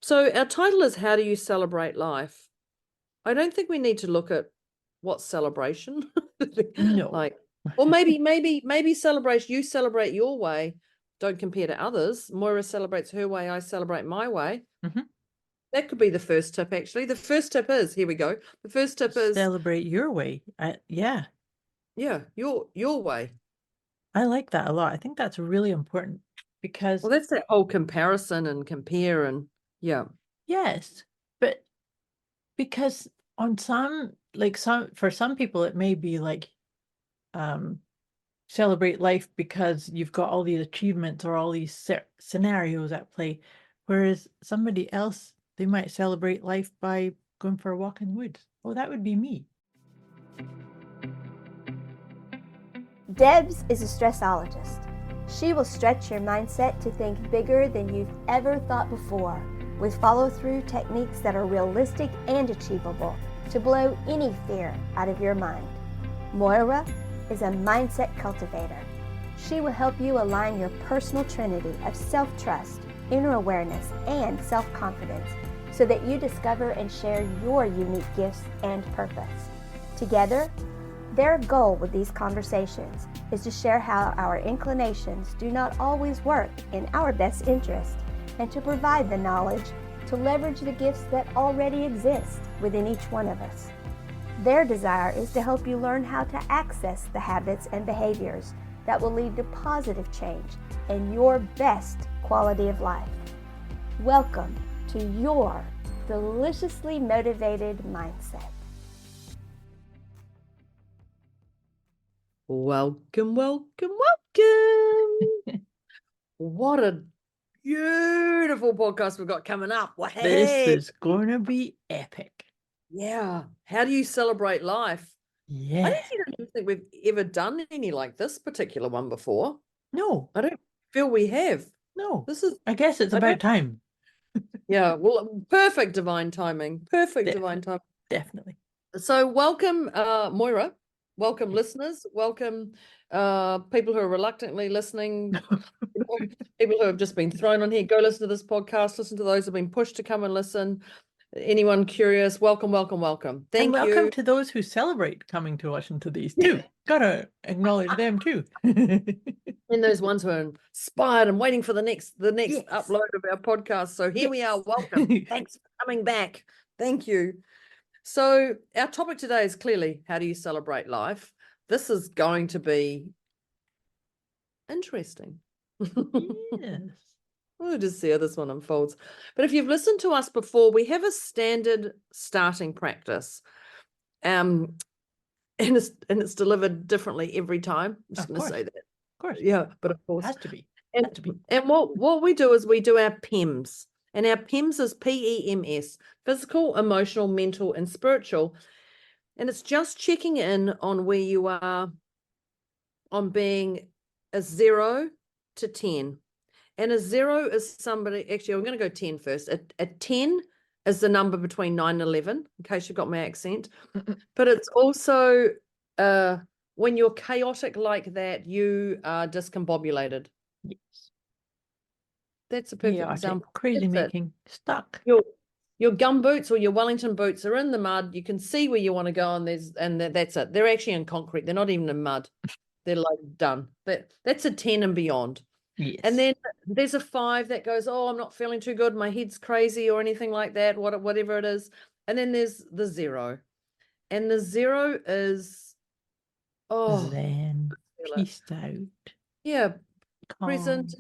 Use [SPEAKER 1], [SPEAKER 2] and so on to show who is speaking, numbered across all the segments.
[SPEAKER 1] So our title is How Do You Celebrate Life? I don't think we need to look at what celebration.
[SPEAKER 2] No.
[SPEAKER 1] Like, or maybe celebration, you celebrate your way, don't compare to others. Moira celebrates her way, I celebrate my way.
[SPEAKER 2] Mhm.
[SPEAKER 1] That could be the first tip, actually. The first tip is, here we go. The first tip is,
[SPEAKER 2] Celebrate your way. Yeah,
[SPEAKER 1] yeah, your way.
[SPEAKER 2] I like that a lot. I think that's really important because
[SPEAKER 1] Well, that's that whole comparison and compare and yeah.
[SPEAKER 2] yes, but because on for some people it may be like um celebrate life because you've got all these achievements or all these scenarios at play, whereas somebody else, they might celebrate life by going for a walk in the woods. Oh, that would be me.
[SPEAKER 3] Debz is a stressologist. She will stretch your mindset to think bigger than you've ever thought before, with follow-through techniques that are realistic and achievable to blow any fear out of your mind. Moira is a mindset cultivator. She will help you align your personal trinity of self-trust, inner awareness, and self-confidence so that you discover and share your unique gifts and purpose. Together, their goal with these conversations is to share how our inclinations do not always work in our best interest and to provide the knowledge to leverage the gifts that already exist within each one of us. Their desire is to help you learn how to access the habits and behaviors that will lead to positive change and your best quality of life. Welcome to your deliciously motivated mindset.
[SPEAKER 1] Welcome. What a beautiful podcast we've got coming up. Well,
[SPEAKER 2] This
[SPEAKER 1] hey,
[SPEAKER 2] is going to be epic.
[SPEAKER 1] yeah. How do you celebrate life? I
[SPEAKER 2] Yeah.
[SPEAKER 1] actually don't even think we've ever done any like this particular one before.
[SPEAKER 2] No,
[SPEAKER 1] I don't feel we have.
[SPEAKER 2] no.
[SPEAKER 1] This is,
[SPEAKER 2] I guess it's
[SPEAKER 1] I don't,
[SPEAKER 2] about time.
[SPEAKER 1] yeah, well, perfect divine timing. Perfect divine
[SPEAKER 2] Definitely.
[SPEAKER 1] timing.
[SPEAKER 2] Definitely.
[SPEAKER 1] So welcome, Moira. Welcome, listeners. Welcome, people who are reluctantly listening. People who have just been thrown on here. Go listen to this podcast. Listen to those who've been pushed to come and listen. Anyone curious? Welcome.
[SPEAKER 2] And
[SPEAKER 1] Thank
[SPEAKER 2] welcome
[SPEAKER 1] you.
[SPEAKER 2] to those who celebrate coming to listen to these too. Gotta acknowledge them too.
[SPEAKER 1] And those ones who are inspired and waiting for the next
[SPEAKER 2] Yes.
[SPEAKER 1] upload of our podcast. So here we are. Welcome. Thanks for coming back. Thank you. So our topic today is clearly, how do you celebrate life? This is going to be interesting.
[SPEAKER 2] Yes.
[SPEAKER 1] We'll just see how this one unfolds. But if you've listened to us before, we have a standard starting practice. And it's delivered differently every time. I'm just going to say that.
[SPEAKER 2] Of course.
[SPEAKER 1] Yeah, but of course.
[SPEAKER 2] Has to be.
[SPEAKER 1] And what we do is we do our PEMS. And our PEMS is PEMS, physical, emotional, mental, and spiritual. And it's just checking in on where you are on being a 0 to 10. And a 0 is somebody, actually, I'm going to go 10 first. A 10 is the number between 9 and 11, in case you've got my accent. But it's also when you're chaotic like that, you are discombobulated.
[SPEAKER 2] Yes.
[SPEAKER 1] That's a perfect
[SPEAKER 2] Chaotic,
[SPEAKER 1] example.
[SPEAKER 2] crazy making, stuck.
[SPEAKER 1] Your gum boots or your Wellington boots are in the mud. You can see where you want to go, and that's it. They're actually in concrete. They're not even in mud. They're like done. That's a 10 and beyond.
[SPEAKER 2] Yes.
[SPEAKER 1] And then there's a 5 that goes, oh, I'm not feeling too good. My head's crazy or anything like that, whatever it is. And then there's the 0. And the 0 is,
[SPEAKER 2] Zen, peaced out.
[SPEAKER 1] Yeah,
[SPEAKER 2] calm.
[SPEAKER 1] present,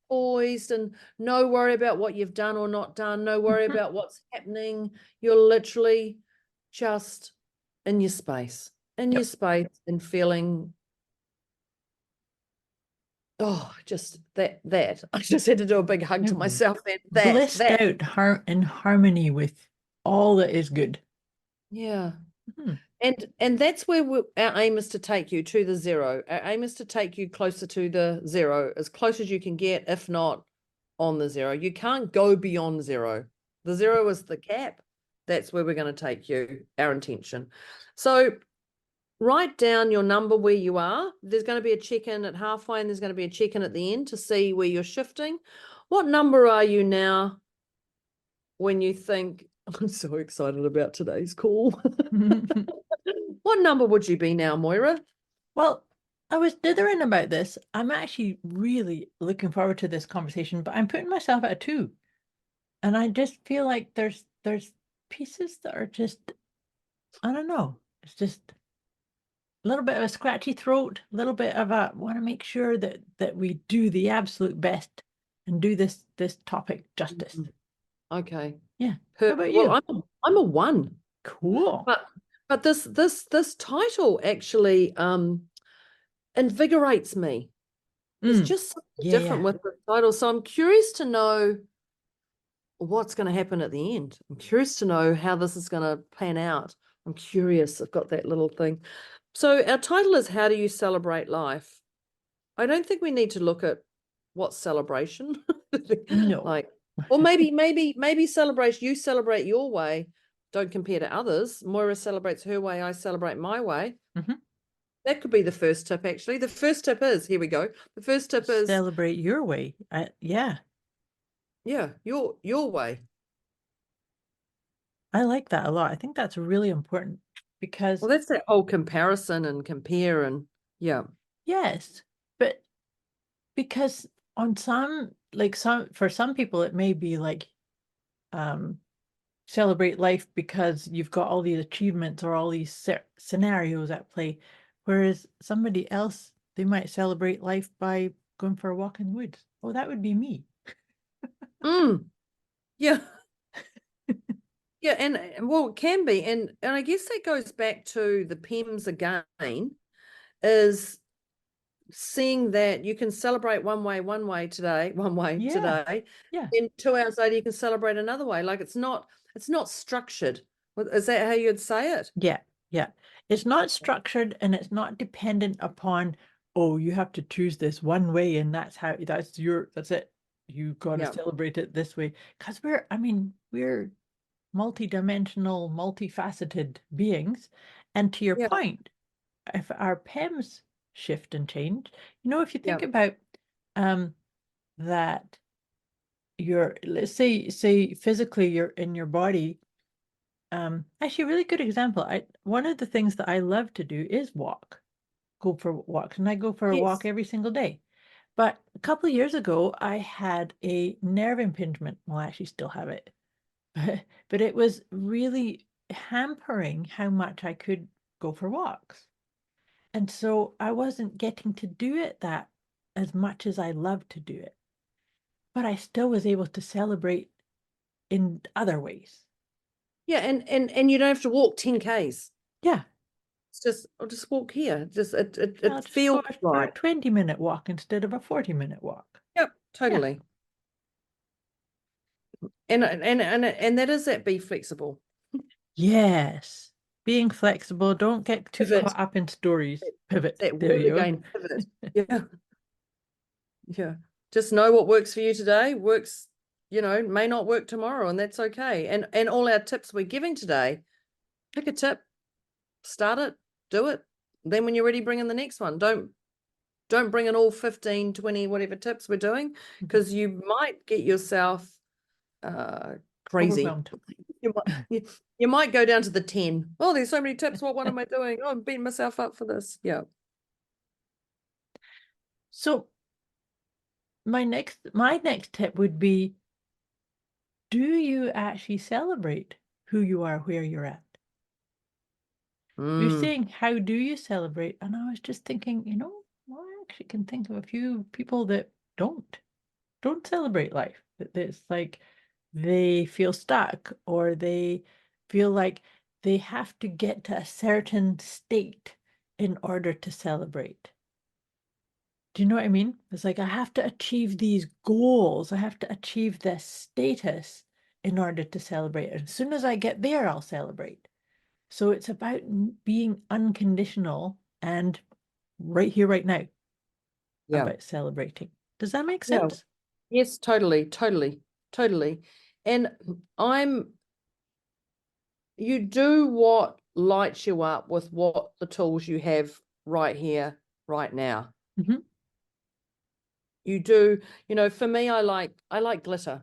[SPEAKER 1] poised, and no worry about what you've done or not done. No worry about what's happening. You're literally just in your space, and feeling, just that. I just had to do a big hug to myself.
[SPEAKER 2] Blissed out in harmony with all that is good.
[SPEAKER 1] Yeah. And that's where our aim is to take you to the 0. Our aim is to take you closer to the 0, as close as you can get, if not on the 0. You can't go beyond 0. The 0 is the cap. That's where we're going to take you, our intention. So write down your number where you are. There's going to be a check-in at halfway, and there's going to be a check-in at the end to see where you're shifting. What number are you now when you think, I'm so excited about today's call? What number would you be now, Moira?
[SPEAKER 2] Well, I was dithering about this. I'm actually really looking forward to this conversation, but I'm putting myself at a 2. And I just feel like there's pieces that are just, I don't know, it's just a little bit of a scratchy throat, a little bit of a want to make sure that we do the absolute best and do this topic justice.
[SPEAKER 1] Okay.
[SPEAKER 2] Yeah. How about
[SPEAKER 1] Well,
[SPEAKER 2] you?
[SPEAKER 1] I'm a 1.
[SPEAKER 2] Cool.
[SPEAKER 1] But this title actually invigorates me. There's just something different with the title. So I'm curious to know what's going to happen at the end. I'm curious to know how this is going to pan out. I'm curious. I've got that little thing. So our title is How Do You Celebrate Life? I don't think we need to look at what celebration.
[SPEAKER 2] No.
[SPEAKER 1] Like, or maybe celebration. You celebrate your way. Don't compare to others. Moira celebrates her way. I celebrate my way.
[SPEAKER 2] Mm-hmm.
[SPEAKER 1] That could be the first tip, actually. The first tip is, here we go. The first tip is
[SPEAKER 2] celebrate your way. Yeah,
[SPEAKER 1] your way.
[SPEAKER 2] I like that a lot. I think that's really important because,
[SPEAKER 1] Well, that's that whole comparison and compare and yeah.
[SPEAKER 2] yes, but because on for some people, it may be like, celebrate life because you've got all these achievements or all these scenarios at play. Whereas somebody else, they might celebrate life by going for a walk in the woods. Oh, that would be me.
[SPEAKER 1] Yeah. Yeah, and well, it can be. And I guess that goes back to the PEMS again, is seeing that you can celebrate one way today, today.
[SPEAKER 2] Yeah.
[SPEAKER 1] And 2 hours later you can celebrate another way. Like it's not structured. Is that how you'd say it?
[SPEAKER 2] Yeah. It's not structured and it's not dependent upon, oh, you have to choose this one way and that's it. You got to celebrate it this way. Because we're multidimensional, multifaceted beings. And to your point, if our PEMs shift and change, if you think about that let's say physically you're in your body. Actually, a really good example. One of the things that I love to do is go for walks, and I go for a walk every single day. But a couple of years ago, I had a nerve impingement. Well, I actually still have it, but it was really hampering how much I could go for walks, and so I wasn't getting to do it that as much as I love to do it. But I still was able to celebrate in other ways.
[SPEAKER 1] Yeah, and you don't have to walk 10 Ks.
[SPEAKER 2] Yeah.
[SPEAKER 1] It's I'll just walk here.
[SPEAKER 2] It
[SPEAKER 1] feels
[SPEAKER 2] for a
[SPEAKER 1] right.
[SPEAKER 2] 20-minute walk instead of a 40-minute walk.
[SPEAKER 1] Yep, totally. Yeah. And that is that, be flexible.
[SPEAKER 2] Yes. Being flexible. Don't get too caught up in stories. Pivot.
[SPEAKER 1] That
[SPEAKER 2] there
[SPEAKER 1] word
[SPEAKER 2] you
[SPEAKER 1] again, pivot. Yeah. Yeah. Just know what works for you today works, may not work tomorrow, and that's okay. And all our tips we're giving today, pick a tip, start it, do it. Then when you're ready, bring in the next one. Don't bring in all 15, 20, whatever tips we're doing, because you might get yourself crazy.
[SPEAKER 2] Overwhelmed.
[SPEAKER 1] You might go down to the 10. Oh, there's so many tips. What am I doing? Oh, I'm beating myself up for this. Yeah.
[SPEAKER 2] So my next tip would be, do you actually celebrate who you are, where you're at? You're saying, how do you celebrate? And I was just thinking, I actually can think of a few people that don't celebrate life. It's like they feel stuck, or they feel like they have to get to a certain state in order to celebrate. Do you know what I mean? It's like, I have to achieve these goals. I have to achieve this status in order to celebrate. And as soon as I get there, I'll celebrate. So it's about being unconditional and right here, right now, about celebrating. Does that make sense?
[SPEAKER 1] Yes, totally. And you do what lights you up with what the tools you have right here, right now.
[SPEAKER 2] Mm-hmm.
[SPEAKER 1] You do, for me, I like glitter.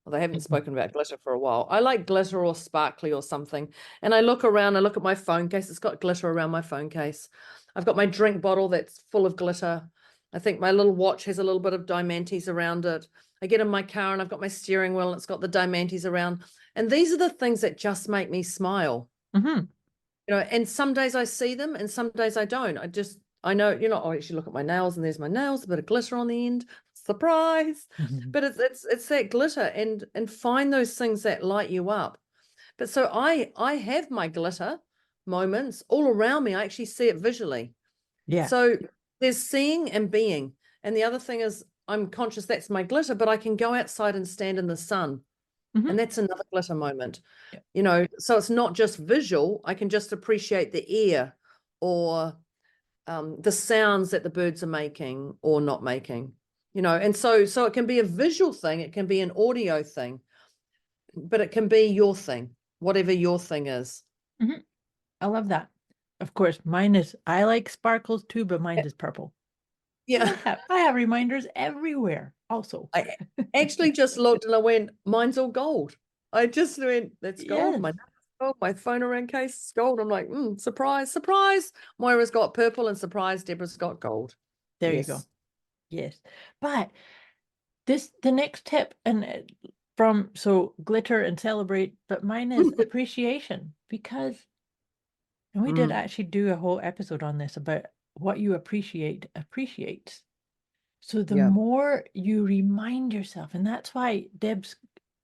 [SPEAKER 1] Well, they haven't spoken about glitter for a while. I like glitter or sparkly or something. And I look around, I look at my phone case. It's got glitter around my phone case. I've got my drink bottle that's full of glitter. I think my little watch has a little bit of diamantes around it. I get in my car and I've got my steering wheel and it's got the diamantes around. And these are the things that just make me smile.
[SPEAKER 2] Mm-hmm.
[SPEAKER 1] You know, and some days I see them and some days I don't. I know, you know, I actually look at my nails and there's my nails, a bit of glitter on the end. Surprise.
[SPEAKER 2] Mm-hmm.
[SPEAKER 1] But it's that glitter and find those things that light you up. But so I have my glitter moments all around me. I actually see it visually.
[SPEAKER 2] Yeah.
[SPEAKER 1] So there's seeing and being. And the other thing is I'm conscious that's my glitter, but I can go outside and stand in the sun.
[SPEAKER 2] Mm-hmm.
[SPEAKER 1] And that's another glitter moment.
[SPEAKER 2] Yeah.
[SPEAKER 1] You know, so it's not just visual. I can just appreciate the air or the sounds that the birds are making or not making, you know. And so it can be a visual thing, it can be an audio thing, but it can be your thing, whatever your thing is.
[SPEAKER 2] Mm-hmm. I love that. Of course, mine is, I like sparkles too, but mine is purple.
[SPEAKER 1] Yeah.
[SPEAKER 2] I have reminders everywhere also.
[SPEAKER 1] I actually just looked and I went, mine's all gold. I just went, that's gold.
[SPEAKER 2] Yes.
[SPEAKER 1] My phone around case is gold. I'm like, surprise, surprise. Moira's got purple and surprise, Deborah's got gold.
[SPEAKER 2] There
[SPEAKER 1] Yes.
[SPEAKER 2] you go. Yes. But the next tip, and so glitter and celebrate, but mine is appreciation, because, and we did actually do a whole episode on this about what you appreciate appreciates. So the more you remind yourself, and that's why Deb's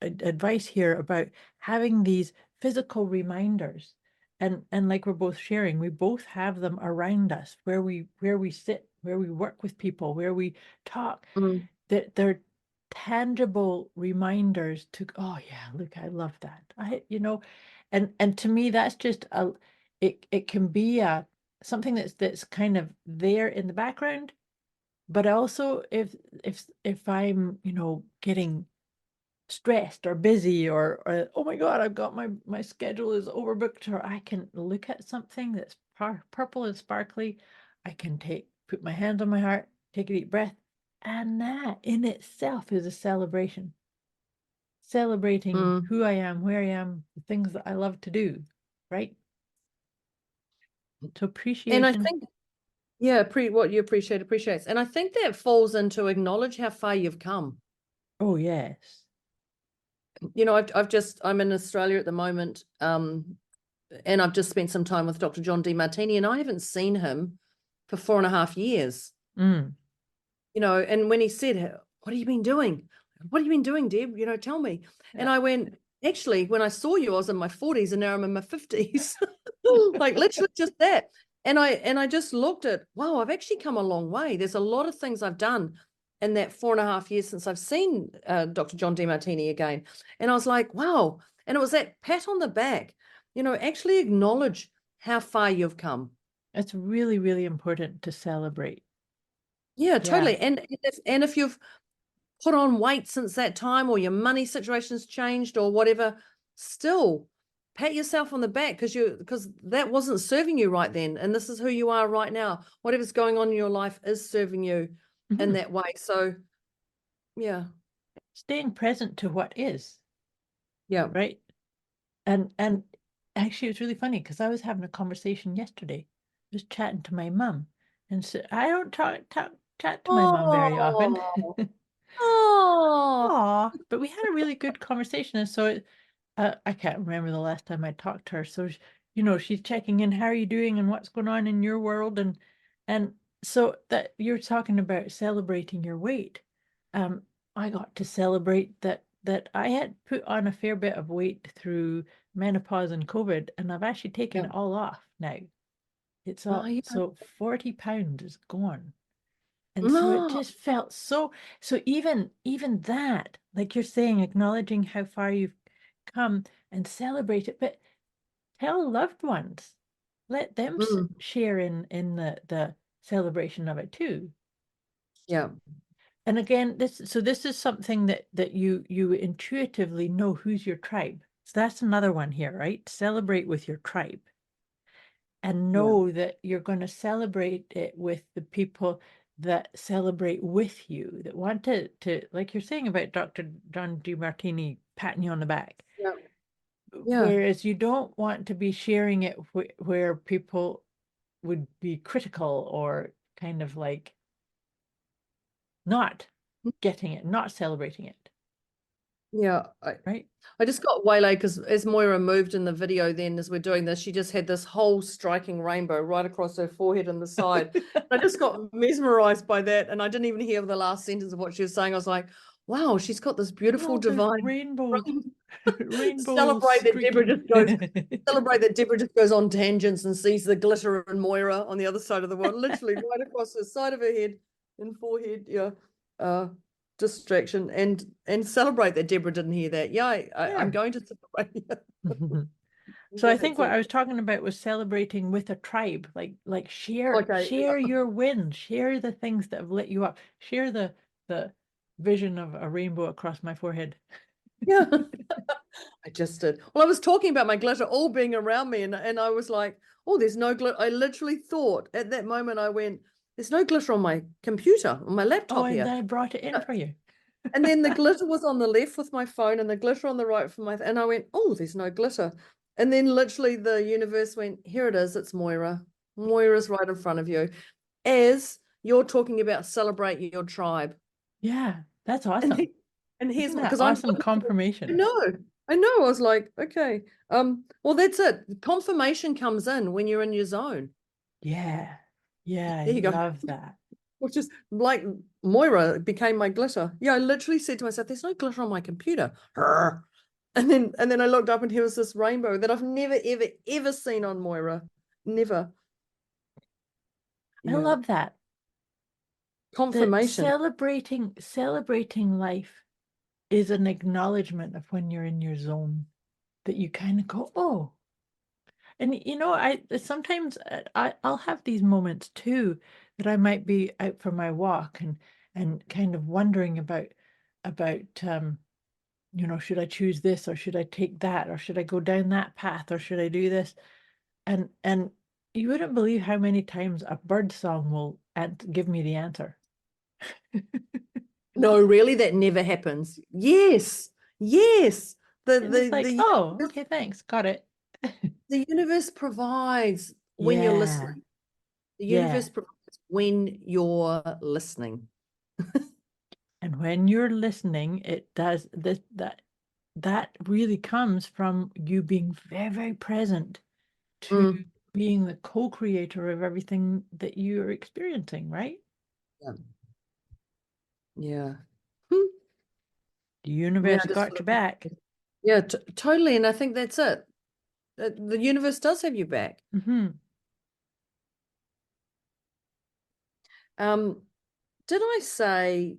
[SPEAKER 2] advice here about having these physical reminders, and like we're both sharing, we both have them around us where we sit, where we work with people, where we talk, that they're tangible reminders to, oh yeah, look, I love that. And to me that's just it can be something that's kind of there in the background. But also if I'm, getting stressed or busy or oh my God, I've got my schedule is overbooked, or I can look at something that's purple and sparkly. I can put my hand on my heart, take a deep breath, and that in itself is a celebration. Celebrating who I am, where I am, the things that I love to do, right? So appreciation.
[SPEAKER 1] And I think, what you appreciate appreciates. And I think that falls into acknowledge how far you've come.
[SPEAKER 2] Oh, yes.
[SPEAKER 1] You know, I'm in Australia at the moment, and I've just spent some time with Dr. John Demartini, and I haven't seen him for 4.5 years. You know, and when he said, what have you been doing? What have you been doing, Deb? You know, tell me. Yeah. And I went, actually, when I saw you, I was in my 40s and now I'm in my 50s. Like literally just that. And I just looked at, wow, I've actually come a long way. There's a lot of things I've done in that 4.5 years since I've seen Dr. John Demartini again. And I was like, wow. And it was that pat on the back, you know, actually acknowledge how far you've come.
[SPEAKER 2] It's really, really important to celebrate.
[SPEAKER 1] Yeah, totally. And if you've put on weight since that time, or your money situation's changed or whatever, still pat yourself on the back, because that wasn't serving you right then, and this is who you are right now. Whatever's going on in your life is serving you in that way. So yeah,
[SPEAKER 2] staying present to what is.
[SPEAKER 1] Yeah.
[SPEAKER 2] Right. And actually it's really funny because I was having a conversation yesterday. I was chatting to my mum, and so I don't chat to my mum very often.
[SPEAKER 1] Oh,
[SPEAKER 2] but we had a really good conversation, and so I can't remember the last time I talked to her. So she's checking in, how are you doing, and what's going on in your world, and so that you're talking about celebrating your weight. I got to celebrate that I had put on a fair bit of weight through menopause and COVID, and I've actually taken it all off now. It's all so 40 pounds is gone. And so it just felt so even that, like you're saying, acknowledging how far you've come and celebrate it, but tell loved ones, let them share in the celebration of it too.
[SPEAKER 1] Yeah.
[SPEAKER 2] And again, this is something that you intuitively know who's your tribe. So that's another one here, right? Celebrate with your tribe. And know that you're going to celebrate it with the people that celebrate with you, that want to like you're saying about Dr. John DeMartini patting you on the back.
[SPEAKER 1] Yeah. Yeah.
[SPEAKER 2] Whereas you don't want to be sharing it where people would be critical or kind of like not getting it, not celebrating it,
[SPEAKER 1] Yeah.
[SPEAKER 2] right?
[SPEAKER 1] I just got waylaid because as Moira moved in the video, then as we're doing this, she just had this whole striking rainbow right across her forehead and the side. I just got mesmerized by that, and I didn't even hear the last sentence of what she was saying. I was like, wow, she's got this beautiful
[SPEAKER 2] Oh, there's
[SPEAKER 1] divine
[SPEAKER 2] rainbow
[SPEAKER 1] celebrate that Deborah
[SPEAKER 2] streaking.
[SPEAKER 1] just goes celebrate that Deborah just goes on tangents and sees the glitter in Moira on the other side of the world, literally right across the side of her head and forehead. Yeah. Distraction and celebrate that Deborah didn't hear that. Yeah, I'm going to celebrate.
[SPEAKER 2] So I think what I was talking about was celebrating with a tribe, like share your wins, share the things that have lit you up, share the vision of a rainbow across my forehead.
[SPEAKER 1] Yeah. I just did. Well, I was talking about my glitter all being around me, and I was like, oh, there's no glitter. I literally thought at that moment, I went, there's no glitter on my computer, on my laptop
[SPEAKER 2] and
[SPEAKER 1] here.
[SPEAKER 2] then I brought it in for you.
[SPEAKER 1] And then the glitter was on the left with my phone and the glitter on the right for my, and I went, oh, there's no glitter. And then literally the universe went, here it is, it's Moira. Moira's right in front of you. As you're talking about celebrate your tribe.
[SPEAKER 2] Yeah, that's awesome.
[SPEAKER 1] And here's
[SPEAKER 2] Isn't that
[SPEAKER 1] because
[SPEAKER 2] awesome
[SPEAKER 1] I'm
[SPEAKER 2] confirmation.
[SPEAKER 1] I know. I was like, okay. Well, that's it. Confirmation comes in when you're in your zone.
[SPEAKER 2] Yeah. Yeah,
[SPEAKER 1] There you go.
[SPEAKER 2] love that.
[SPEAKER 1] Which is like Moira became my glitter. Yeah, I literally said to myself, there's no glitter on my computer. And then I looked up and here was this rainbow that I've never, ever, ever seen on Moira. Never.
[SPEAKER 2] I love that.
[SPEAKER 1] Confirmation.
[SPEAKER 2] Celebrating life is an acknowledgement of when you're in your zone, that you kind of go, oh. And I sometimes I'll have these moments too, that I might be out for my walk and kind of wondering about should I choose this or should I take that or should I go down that path or should I do this? And you wouldn't believe how many times a bird song will give me the answer.
[SPEAKER 1] No, really, that never happens. Yes.
[SPEAKER 2] Okay, thanks, got it.
[SPEAKER 1] The universe provides when you're listening. The universe provides when you're listening.
[SPEAKER 2] And when you're listening, it does this, that really comes from you being very, very present to being the co-creator of everything that you're experiencing, right?
[SPEAKER 1] Yeah.
[SPEAKER 2] The universe got your back.
[SPEAKER 1] Yeah, totally. And I think that's it. The universe does have your back. Did we say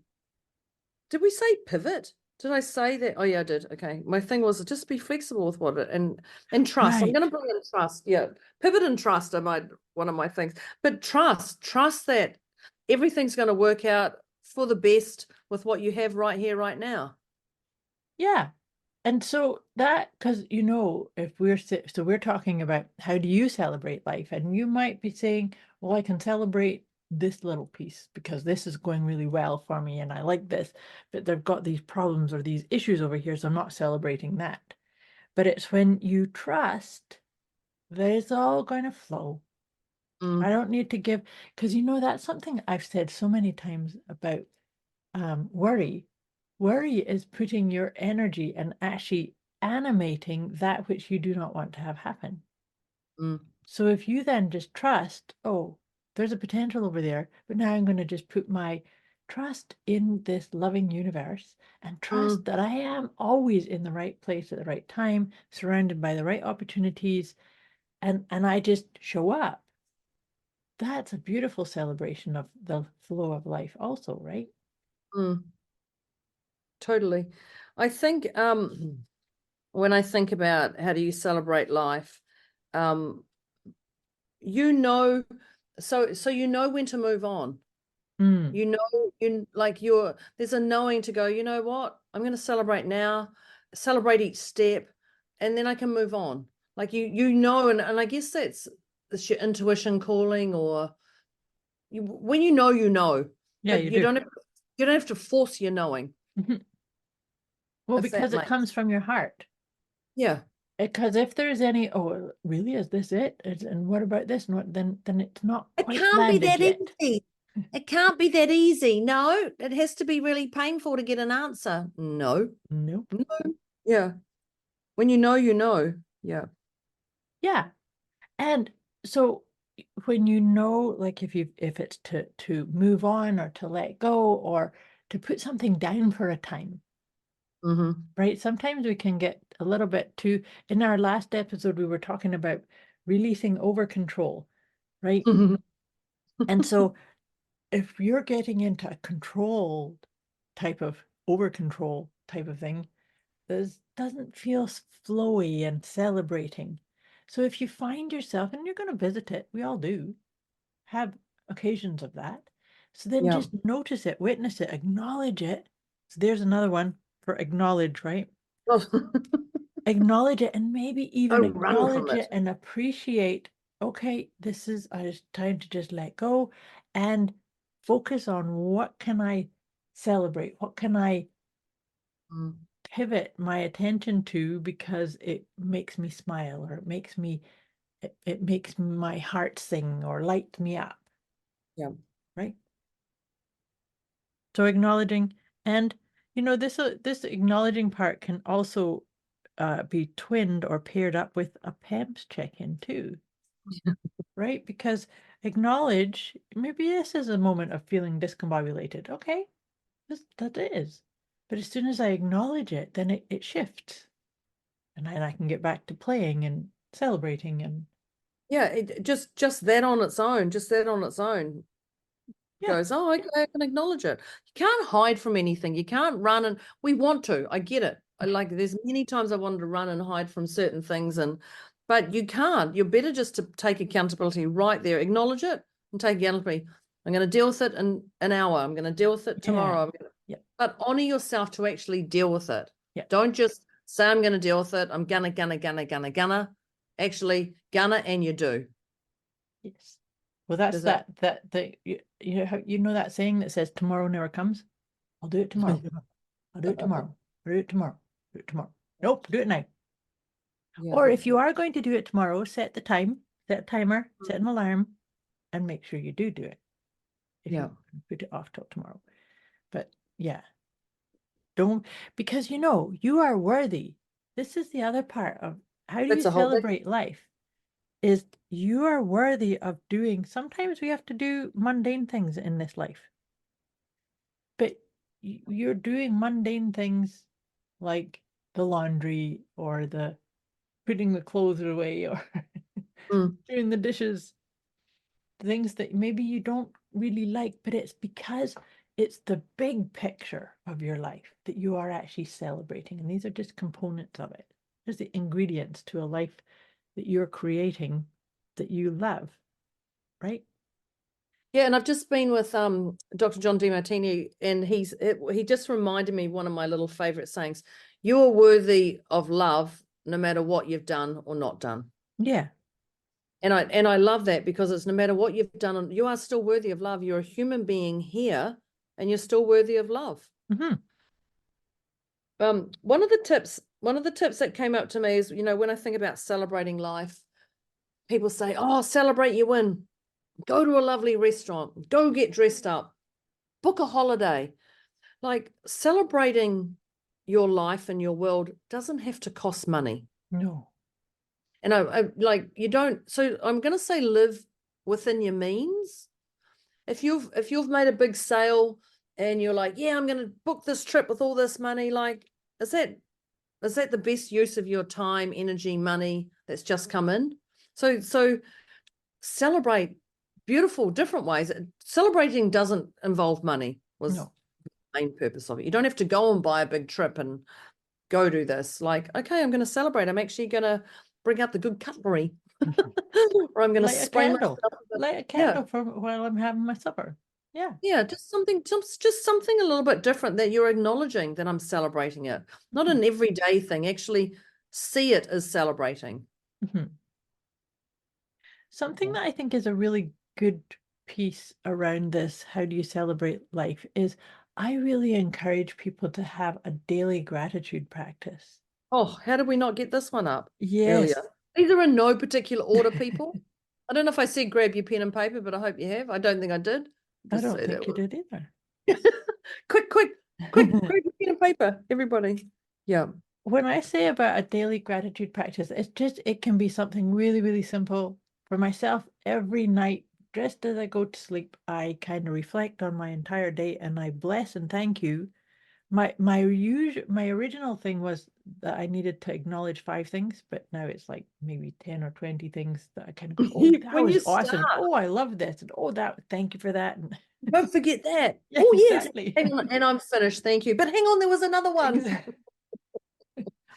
[SPEAKER 1] pivot? Did I say that? Oh yeah, I did. Okay. My thing was just be flexible with what it and trust. I'm going to bring in trust. Yeah. Pivot and trust are one of my things. But trust that everything's going to work out for the best with what you have right here, right now.
[SPEAKER 2] Yeah. And so that, because if we're talking about how do you celebrate life, and you might be saying, well, I can celebrate this little piece because this is going really well for me and I like this, but they've got these problems or these issues over here, so I'm not celebrating that. But it's when you trust that it's all going to flow. I don't need to give, because that's something I've said so many times about worry. Worry is putting your energy and actually animating that which you do not want to have happen. So if you then just trust, oh, there's a potential over there, but now I'm going to just put my trust in this loving universe and trust that I am always in the right place at the right time, surrounded by the right opportunities, and I just show up. That's a beautiful celebration of the flow of life also, right?
[SPEAKER 1] Totally. I think when I think about how do you celebrate life, so when to move on. There's a knowing to go, you know what, I'm going to celebrate now, celebrate each step, and then I can move on. Like and I guess that's your intuition calling, or when you know,
[SPEAKER 2] Yeah,
[SPEAKER 1] but
[SPEAKER 2] you
[SPEAKER 1] you
[SPEAKER 2] do.
[SPEAKER 1] don't have to force your knowing.
[SPEAKER 2] Mhm. Well,
[SPEAKER 1] If that
[SPEAKER 2] because it
[SPEAKER 1] makes-
[SPEAKER 2] comes from your heart.
[SPEAKER 1] Yeah.
[SPEAKER 2] Because if there's any, oh, really, is this it? And what about this? And what, then it's not
[SPEAKER 1] It
[SPEAKER 2] quite
[SPEAKER 1] can't be
[SPEAKER 2] landed
[SPEAKER 1] that
[SPEAKER 2] yet.
[SPEAKER 1] easy. It can't be that easy. No, it has to be really painful to get an answer. No.
[SPEAKER 2] Nope.
[SPEAKER 1] No. Yeah. When you know, you know. Yeah.
[SPEAKER 2] Yeah. And so when you know, like if it's to move on or to let go or to put something down for a time,
[SPEAKER 1] Mm-hmm.
[SPEAKER 2] right? Sometimes we can get a little bit too, in our last episode, we were talking about releasing over control, right? And so if you're getting into a controlled type of over control type of thing, this doesn't feel flowy and celebrating. So if you find yourself, and you're going to visit it, we all do have occasions of that. So then
[SPEAKER 1] Yeah.
[SPEAKER 2] just notice it, witness it, acknowledge it. So there's another one for acknowledge, right? Acknowledge it, and maybe even
[SPEAKER 1] Don't run from
[SPEAKER 2] acknowledge
[SPEAKER 1] it.
[SPEAKER 2] it and appreciate, okay, this is time to just let go and focus on what can I celebrate? What can I pivot my attention to because it makes me smile, or it makes my heart sing or lights me up.
[SPEAKER 1] Yeah.
[SPEAKER 2] Right. So acknowledging, and this acknowledging part can also be twinned or paired up with a PAMS check-in too. Right? Because acknowledge, maybe this is a moment of feeling discombobulated. Okay, that is. But as soon as I acknowledge it, then it shifts. And then I can get back to playing and celebrating and
[SPEAKER 1] Yeah, just that on its own,
[SPEAKER 2] yeah.
[SPEAKER 1] goes, oh, okay, I can acknowledge it. You can't hide from anything. You can't run, and we want to. I get it. There's many times I wanted to run and hide from certain things, but you can't. You're better just to take accountability right there, acknowledge it, and take accountability. I'm going to deal with it in an hour. I'm going to deal with it tomorrow. But honor yourself to actually deal with it.
[SPEAKER 2] Yeah.
[SPEAKER 1] Don't just say I'm going to deal with it. I'm gonna. Actually, gonna, and you do.
[SPEAKER 2] Yes. Well, that's
[SPEAKER 1] Does that-
[SPEAKER 2] you know that saying that says tomorrow never comes? I'll do it tomorrow. I'll do it tomorrow. I'll do it tomorrow. Do it tomorrow. Nope, do it now.
[SPEAKER 1] Yeah.
[SPEAKER 2] Or if you are going to do it tomorrow, set the time, set a timer, set an alarm, and make sure you do it. If
[SPEAKER 1] Yeah.
[SPEAKER 2] you put it off till tomorrow. But yeah. Don't, because you are worthy. This is the other part of how do you
[SPEAKER 1] That's a whole big-
[SPEAKER 2] celebrate life? Is you are worthy of doing, sometimes we have to do mundane things in this life. But you're doing mundane things like the laundry or the putting the clothes away or doing the dishes, things that maybe you don't really like, but it's because it's the big picture of your life that you are actually celebrating. And these are just components of it. There's the ingredients to a life that you're creating that you love, right?
[SPEAKER 1] Yeah, and I've just been with Dr. John DeMartini, and he just reminded me one of my little favorite sayings: "You are worthy of love, no matter what you've done or not done."
[SPEAKER 2] Yeah.
[SPEAKER 1] And I love that, because it's no matter what you've done, you are still worthy of love. You're a human being here, and you're still worthy of love.
[SPEAKER 2] Mm-hmm.
[SPEAKER 1] One of the tips that came up to me is, when I think about celebrating life, people say, "Oh, celebrate your win. Go to a lovely restaurant, go get dressed up, book a holiday." Like, celebrating your life and your world doesn't have to cost money.
[SPEAKER 2] No.
[SPEAKER 1] And you don't, so I'm going to say live within your means. If you've made a big sale and you're like, yeah, I'm going to book this trip with all this money, like, is that the best use of your time, energy, money that's just come in? So celebrate beautiful, different ways. Celebrating doesn't involve money, was
[SPEAKER 2] No.
[SPEAKER 1] the main purpose of it. You don't have to go and buy a big trip and go do this. Like, okay, I'm going to celebrate. I'm actually going to bring out the good cutlery, or I'm going to
[SPEAKER 2] Light a
[SPEAKER 1] spray
[SPEAKER 2] candle.
[SPEAKER 1] myself with
[SPEAKER 2] Light a candle for while I'm having my supper. Yeah.
[SPEAKER 1] yeah, just something a little bit different, that you're acknowledging that I'm celebrating it. Not an everyday thing. Actually see it as celebrating.
[SPEAKER 2] Mm-hmm. Something that I think is a really good piece around this, how do you celebrate life, is I really encourage people to have a daily gratitude practice.
[SPEAKER 1] Oh, how did we not get this one up
[SPEAKER 2] Yes.
[SPEAKER 1] earlier? These are in no particular order, people. I don't know if I said grab your pen and paper, but I hope you have. I don't think I did.
[SPEAKER 2] I
[SPEAKER 1] Just
[SPEAKER 2] don't
[SPEAKER 1] say
[SPEAKER 2] think
[SPEAKER 1] that
[SPEAKER 2] you
[SPEAKER 1] was-
[SPEAKER 2] did either.
[SPEAKER 1] Quick, grab your pen and paper, everybody. Yeah.
[SPEAKER 2] When I say about a daily gratitude practice, it can be something really, really simple. For myself, every night, just as I go to sleep, I kind of reflect on my entire day and I bless and thank you. My original thing was that I needed to acknowledge 5 things, but now it's like maybe 10 or 20 things that I kind of go, oh, that
[SPEAKER 1] When
[SPEAKER 2] was
[SPEAKER 1] you
[SPEAKER 2] awesome.
[SPEAKER 1] start,
[SPEAKER 2] Oh, I love this. And oh, thank you for that. And
[SPEAKER 1] don't forget that.
[SPEAKER 2] yeah,
[SPEAKER 1] Oh, yes.
[SPEAKER 2] exactly.
[SPEAKER 1] And I'm finished. Thank you. But hang on, there was another one.
[SPEAKER 2] Exactly.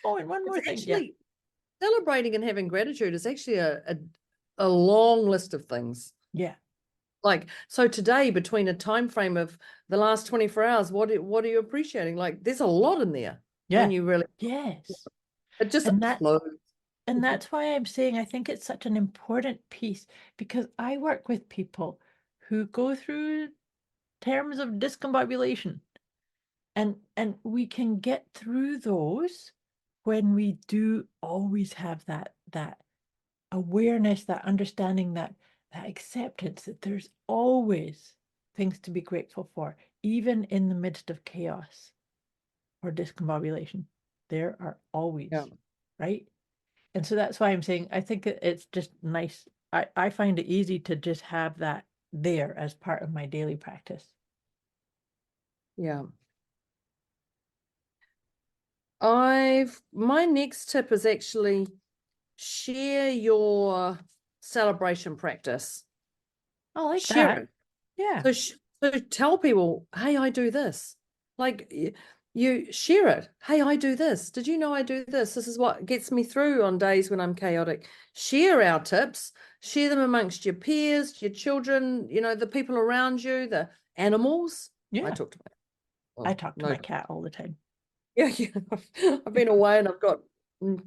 [SPEAKER 2] Oh, and one more
[SPEAKER 1] It's
[SPEAKER 2] thing.
[SPEAKER 1] actually celebrating and having gratitude is actually a long list of things.
[SPEAKER 2] Yeah.
[SPEAKER 1] Like, so today, between a time frame of the last 24 hours, what are you appreciating? Like, there's a lot in there.
[SPEAKER 2] Yeah.
[SPEAKER 1] When you really,
[SPEAKER 2] Yes.
[SPEAKER 1] it just
[SPEAKER 2] And that-
[SPEAKER 1] flows.
[SPEAKER 2] And that's why I'm saying I think it's such an important piece, because I work with people who go through terms of discombobulation. And we can get through those when we do always have that awareness, that understanding, that acceptance that there's always things to be grateful for, even in the midst of chaos or discombobulation. There are always,
[SPEAKER 1] Yeah.
[SPEAKER 2] right? And so that's why I'm saying I think it's just nice. I find it easy to just have that there as part of my daily practice.
[SPEAKER 1] Yeah. My next tip is actually share your celebration practice.
[SPEAKER 2] I like
[SPEAKER 1] Share
[SPEAKER 2] that.
[SPEAKER 1] it.
[SPEAKER 2] Yeah.
[SPEAKER 1] So tell people, hey, I do this. Like you share it. Hey, I do this. Did you know I do this? This is what gets me through on days when I'm chaotic. Share our tips. Share them amongst your peers, your children, the people around you, the animals.
[SPEAKER 2] Yeah.
[SPEAKER 1] I talk to
[SPEAKER 2] I talk to my cat all the time.
[SPEAKER 1] Yeah. I've been away and I've got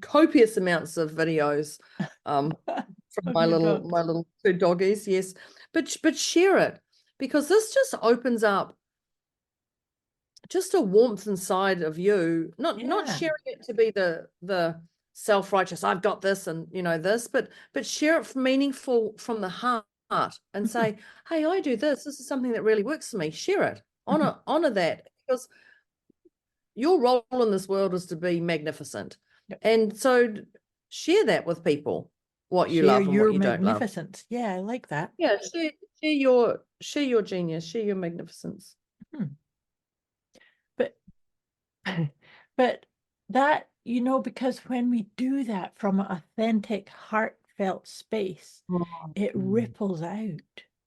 [SPEAKER 1] copious amounts of videos from
[SPEAKER 2] Of
[SPEAKER 1] my
[SPEAKER 2] your
[SPEAKER 1] little 2 doggies. Yes, but share it, because this just opens up just a warmth inside of you. Not
[SPEAKER 2] Yeah.
[SPEAKER 1] sharing it to be the self-righteous, I've got this and this, but share it meaningful from the heart and say, hey, I do this. This is something that really works for me. Share it. Honor that, because your role in this world is to be magnificent.
[SPEAKER 2] Yep.
[SPEAKER 1] And so share that with people, what you
[SPEAKER 2] Share
[SPEAKER 1] love and
[SPEAKER 2] your
[SPEAKER 1] what you don't love.
[SPEAKER 2] magnificence. Yeah, I like that.
[SPEAKER 1] Yeah, share your genius, share your magnificence.
[SPEAKER 2] But that, because when we do that from an authentic, heartfelt space, it ripples out,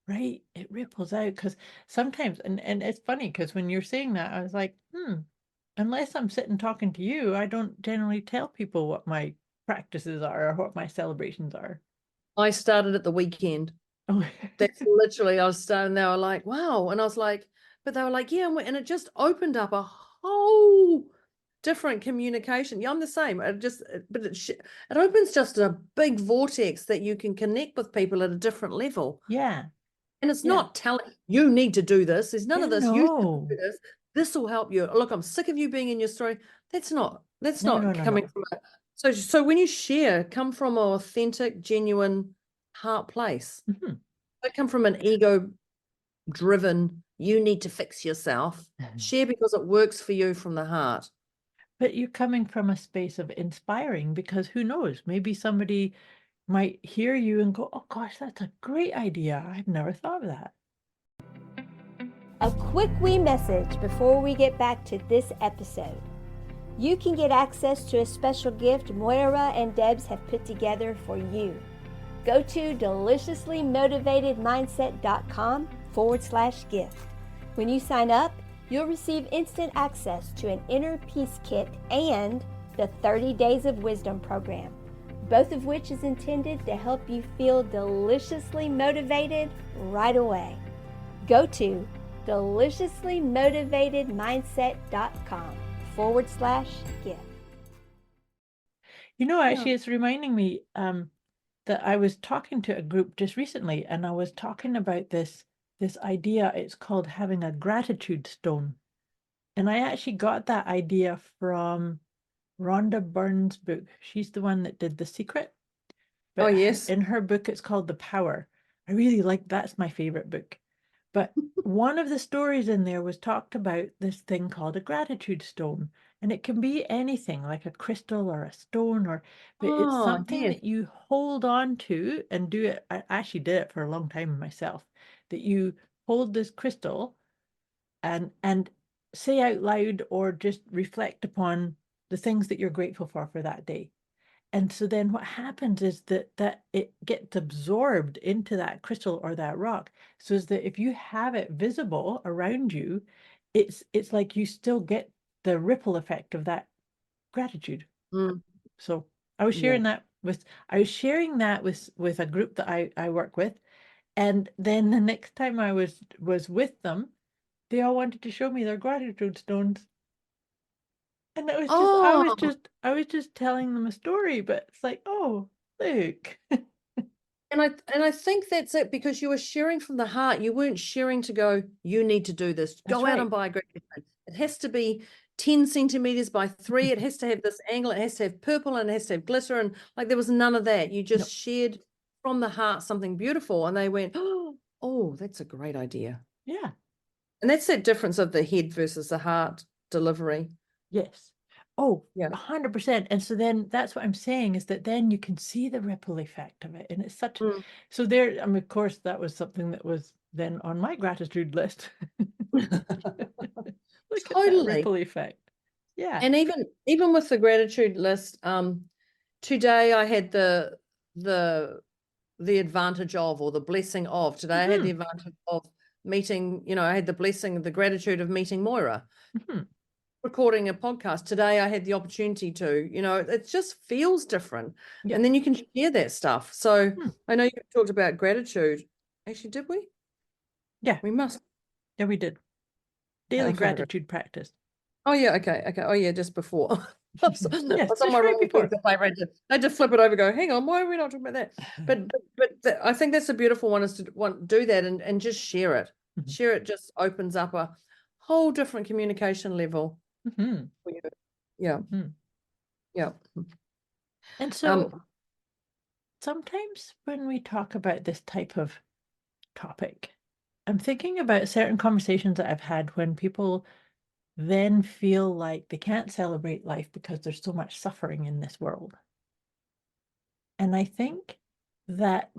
[SPEAKER 2] right? It ripples out, because sometimes, and it's funny, because when you're saying that, I was like, unless I'm sitting talking to you, I don't generally tell people what my practices are or what my celebrations are.
[SPEAKER 1] I started at the weekend.
[SPEAKER 2] Oh.
[SPEAKER 1] That's literally, I was starting, they were like, wow. And I was like, but they were like, yeah. And it just opened up a whole different communication. Yeah, I'm the same. But it opens just a big vortex that you can connect with people at a different level.
[SPEAKER 2] Yeah.
[SPEAKER 1] And it's not telling you need to do this. There's none of this. You
[SPEAKER 2] No.
[SPEAKER 1] should do this. This will help you. Look, I'm sick of you being in your story. That's not
[SPEAKER 2] No.
[SPEAKER 1] coming from a, so when you share, come from an authentic, genuine heart place. Don't come from an ego driven, you need to fix yourself. Share because it works for you from the heart.
[SPEAKER 2] But you're coming from a space of inspiring, because who knows, maybe somebody might hear you and go, oh gosh, that's a great idea. I've never thought of that.
[SPEAKER 3] A quick wee message before we get back to this episode. You can get access to a special gift Moira and Debz have put together for you. Go to deliciouslymotivatedmindset.com/gift. When you sign up, you'll receive instant access to an inner peace kit and the 30 Days of Wisdom program, both of which is intended to help you feel deliciously motivated right away. Go to deliciouslymotivatedmindset.com/gift.
[SPEAKER 2] Actually, it's reminding me, that I was talking to a group just recently, and I was talking about this idea. It's called having a gratitude stone. And I actually got that idea from Rhonda Byrne's book. She's the one that did The Secret.
[SPEAKER 1] Oh,
[SPEAKER 2] But
[SPEAKER 1] yes.
[SPEAKER 2] in her book, it's called The Power. I really like, that's my favorite book. But one of the stories in there was talked about this thing called a gratitude stone. And it can be anything, like a crystal or a stone, but it's
[SPEAKER 1] Oh,
[SPEAKER 2] something
[SPEAKER 1] yes.
[SPEAKER 2] that you hold on to and do it. I actually did it for a long time myself, that you hold this crystal and say out loud or just reflect upon the things that you're grateful for that day. And so then what happens is that it gets absorbed into that crystal or that rock. So is that if you have it visible around you, it's like you still get the ripple effect of that gratitude.
[SPEAKER 1] Mm,
[SPEAKER 2] So I was
[SPEAKER 1] yeah.
[SPEAKER 2] sharing that with a group that I work with. And then the next time I was with them, they all wanted to show me their gratitude stones. And it was just,
[SPEAKER 1] Oh,
[SPEAKER 2] I was just telling them a story, but it's like, oh, look.
[SPEAKER 1] and I think that's it, because you were sharing from the heart. You weren't sharing to go, you need to do this.
[SPEAKER 2] That's
[SPEAKER 1] Go out
[SPEAKER 2] right.
[SPEAKER 1] and buy a gratitude stone. It has to be 10 centimeters by 3. It has to have this angle. It has to have purple, and it has to have glitter. And like, there was none of that. You just shared from the heart something beautiful. And they went, oh, that's a great idea.
[SPEAKER 2] Yeah.
[SPEAKER 1] And that's that difference of the head versus the heart delivery.
[SPEAKER 2] Yes. Oh,
[SPEAKER 1] Yeah.
[SPEAKER 2] 100%. And so then that's what I'm saying, is that then you can see the ripple effect of it. And it's such,
[SPEAKER 1] Mm.
[SPEAKER 2] so there, I mean, of course, that was something that was then on my gratitude list. Look at that
[SPEAKER 1] Totally.
[SPEAKER 2] ripple effect. Yeah.
[SPEAKER 1] And even with the gratitude list, today I had the advantage of, or the blessing of, today I had the advantage of meeting, I had the blessing, the gratitude of meeting Moira, recording a podcast. Today I had the opportunity to, it just feels different.
[SPEAKER 2] Yeah.
[SPEAKER 1] And then you can share that stuff. So I know you talked about gratitude. Actually, did we?
[SPEAKER 2] Yeah.
[SPEAKER 1] We must.
[SPEAKER 2] Yeah, we did. Daily gratitude practice.
[SPEAKER 1] Oh yeah, okay. Oh yeah, just before.
[SPEAKER 2] Yes,
[SPEAKER 1] Some
[SPEAKER 2] just
[SPEAKER 1] of my
[SPEAKER 2] right
[SPEAKER 1] wrong
[SPEAKER 2] before.
[SPEAKER 1] things I had to flip it over. Go, hang on, why are we not talking about that? But I think that's a beautiful one, is to do that and just share it. Share it just opens up a whole different communication level. Yeah, yeah.
[SPEAKER 2] And so sometimes when we talk about this type of topic, I'm thinking about certain conversations that I've had when people then feel like they can't celebrate life because there's so much suffering in this world. And I think that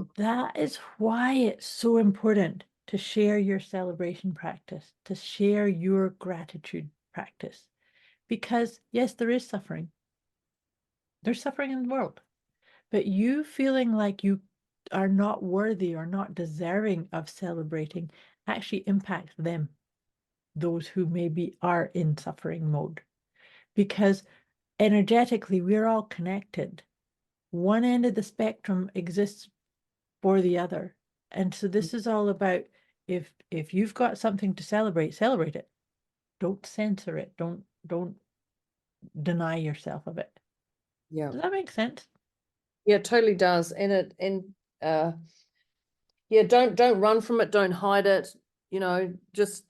[SPEAKER 2] is why it's so important to share your celebration practice, to share your gratitude practice. Because yes, there is suffering. There's suffering in the world. But you feeling like you are not worthy or not deserving of celebrating actually impacts them, those who maybe are in suffering mode. Because energetically, we're all connected. One end of the spectrum exists for the other. And so this is all about, if you've got something to celebrate it. Don't censor it. Don't deny yourself of it.
[SPEAKER 1] Yeah.
[SPEAKER 2] Does that make sense?
[SPEAKER 1] Yeah, it totally does. Yeah, don't run from it, don't hide it, just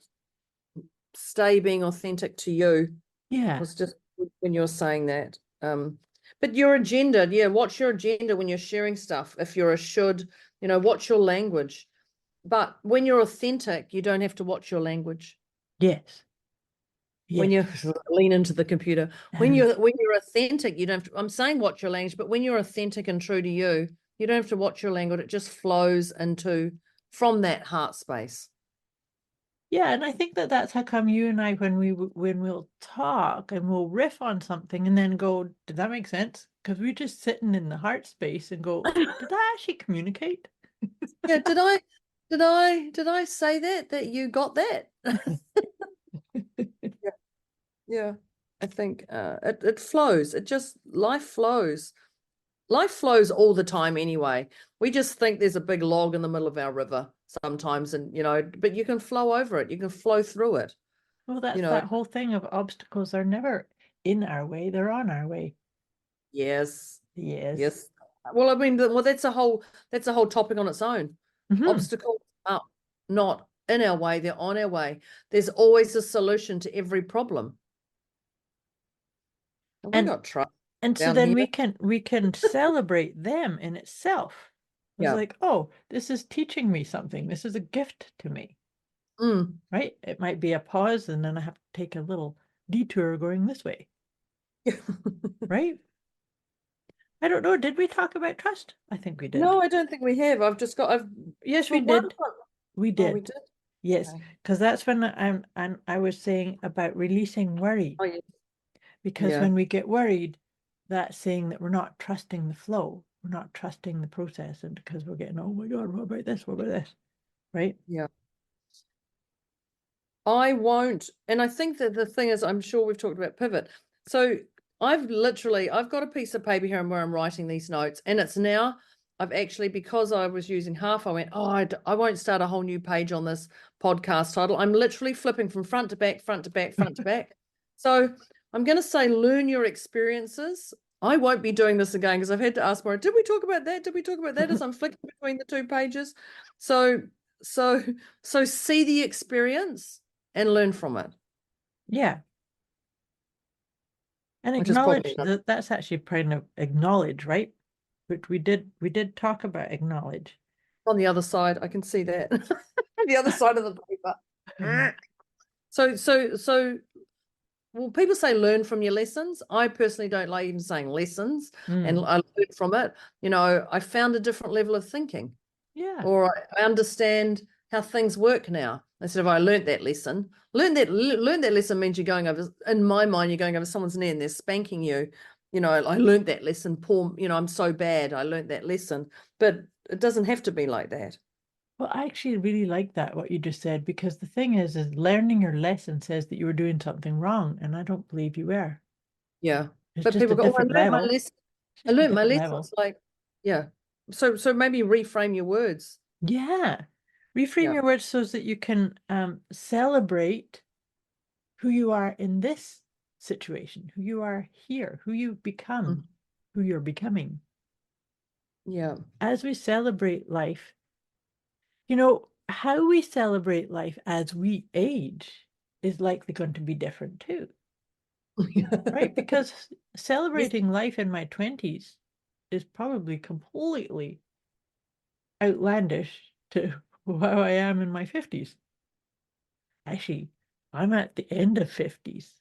[SPEAKER 1] stay being authentic to you.
[SPEAKER 2] Yeah.
[SPEAKER 1] Was just when you're saying that. But your agenda, what's your agenda when you're sharing stuff? If you're a should, what's your language? But when you're authentic, you don't have to watch your language.
[SPEAKER 2] Yes.
[SPEAKER 1] When you lean into the computer, when you're authentic, you don't have to, I'm saying watch your language, but when you're authentic and true to you, you don't have to watch your language. It just flows from that heart space.
[SPEAKER 2] Yeah, and I think that's how come you and I, when we'll talk and we'll riff on something and then go, did that make sense? Because we're just sitting in the heart space and go, did I actually communicate?
[SPEAKER 1] Yeah, did I say that you got that? Yeah, I think it flows. Life flows. Life flows all the time anyway. We just think there's a big log in the middle of our river sometimes, and but you can flow over it. You can flow through it.
[SPEAKER 2] Well, that's that whole thing of obstacles are never in our way, they're on our way.
[SPEAKER 1] Yes.
[SPEAKER 2] Yes.
[SPEAKER 1] Yes. Well, I mean, well, that's a whole topic on its own.
[SPEAKER 2] Mhm.
[SPEAKER 1] Obstacles are not in our way, they're on our way. There's always a solution to every problem. And we
[SPEAKER 2] And-
[SPEAKER 1] got trust
[SPEAKER 2] And so
[SPEAKER 1] down
[SPEAKER 2] then
[SPEAKER 1] here.
[SPEAKER 2] we can celebrate them in itself. It's
[SPEAKER 1] Yeah.
[SPEAKER 2] like, oh, this is teaching me something. This is a gift to me,
[SPEAKER 1] Mm.
[SPEAKER 2] right? It might be a pause, and then I have to take a little detour going this way, right? I don't know. Did we talk about trust? I think we did.
[SPEAKER 1] No, I don't think we have.
[SPEAKER 2] Yes, we
[SPEAKER 1] for one
[SPEAKER 2] did.
[SPEAKER 1] one-
[SPEAKER 2] We
[SPEAKER 1] Oh,
[SPEAKER 2] did.
[SPEAKER 1] we did.
[SPEAKER 2] Yes,
[SPEAKER 1] Okay.
[SPEAKER 2] because that's when I was saying about releasing worry.
[SPEAKER 1] Oh, yeah.
[SPEAKER 2] Because
[SPEAKER 1] Yeah.
[SPEAKER 2] when we get worried, that's saying that we're not trusting the flow. We're not trusting the process, and because we're getting, oh my God, what about this? What about this? Right?
[SPEAKER 1] Yeah. I won't. And I think that the thing is, I'm sure we've talked about pivot. So I've got a piece of paper here where I'm writing these notes, and it's now, I've actually, because I was using half, I went, oh, I won't start a whole new page on this podcast title. I'm literally flipping from front to back, front to back, front to back. So I'm going to say, learn your experiences. I won't be doing this again because I've had to ask Moira, did we talk about that? Did we talk about that? As I'm flicking between the two pages. So see the experience and learn from it.
[SPEAKER 2] Yeah. And
[SPEAKER 1] Which is probably
[SPEAKER 2] acknowledge
[SPEAKER 1] not-
[SPEAKER 2] that that's actually kind of acknowledge, right? Which we did talk about acknowledge.
[SPEAKER 1] On the other side, I can see that. The other side of the paper. So well, people say learn from your lessons. I personally don't like even saying lessons, and I learned from it. You know, I found a different level of thinking.
[SPEAKER 2] Yeah.
[SPEAKER 1] Or I understand how things work now. Instead of I learned that lesson. Learn that lesson means you're going over, in my mind, you're going over someone's knee and they're spanking you. You know, I learned that lesson. Poor, you know, I'm so bad. I learned that lesson. But it doesn't have to be like that.
[SPEAKER 2] Well, I actually really like that, what you just said, because the thing is learning your lesson says that you were doing something wrong, and I don't believe you were.
[SPEAKER 1] Yeah.
[SPEAKER 2] It's
[SPEAKER 1] But
[SPEAKER 2] just
[SPEAKER 1] people
[SPEAKER 2] a
[SPEAKER 1] go, oh, I
[SPEAKER 2] different
[SPEAKER 1] learned my
[SPEAKER 2] level.
[SPEAKER 1] lesson.
[SPEAKER 2] It's
[SPEAKER 1] I
[SPEAKER 2] just a
[SPEAKER 1] learned my
[SPEAKER 2] different
[SPEAKER 1] lesson.
[SPEAKER 2] level.
[SPEAKER 1] It's like, yeah. So maybe reframe your words.
[SPEAKER 2] Yeah. Reframe
[SPEAKER 1] Yeah.
[SPEAKER 2] your words so that you can celebrate who you are in this situation, who you are here, who you've become, who you're becoming.
[SPEAKER 1] Yeah.
[SPEAKER 2] As we celebrate life, you know, how we celebrate life as we age is likely going to be different too, right? Because celebrating life in my 20s is probably completely outlandish to how I am in my 50s. Actually, I'm at the end of 50s.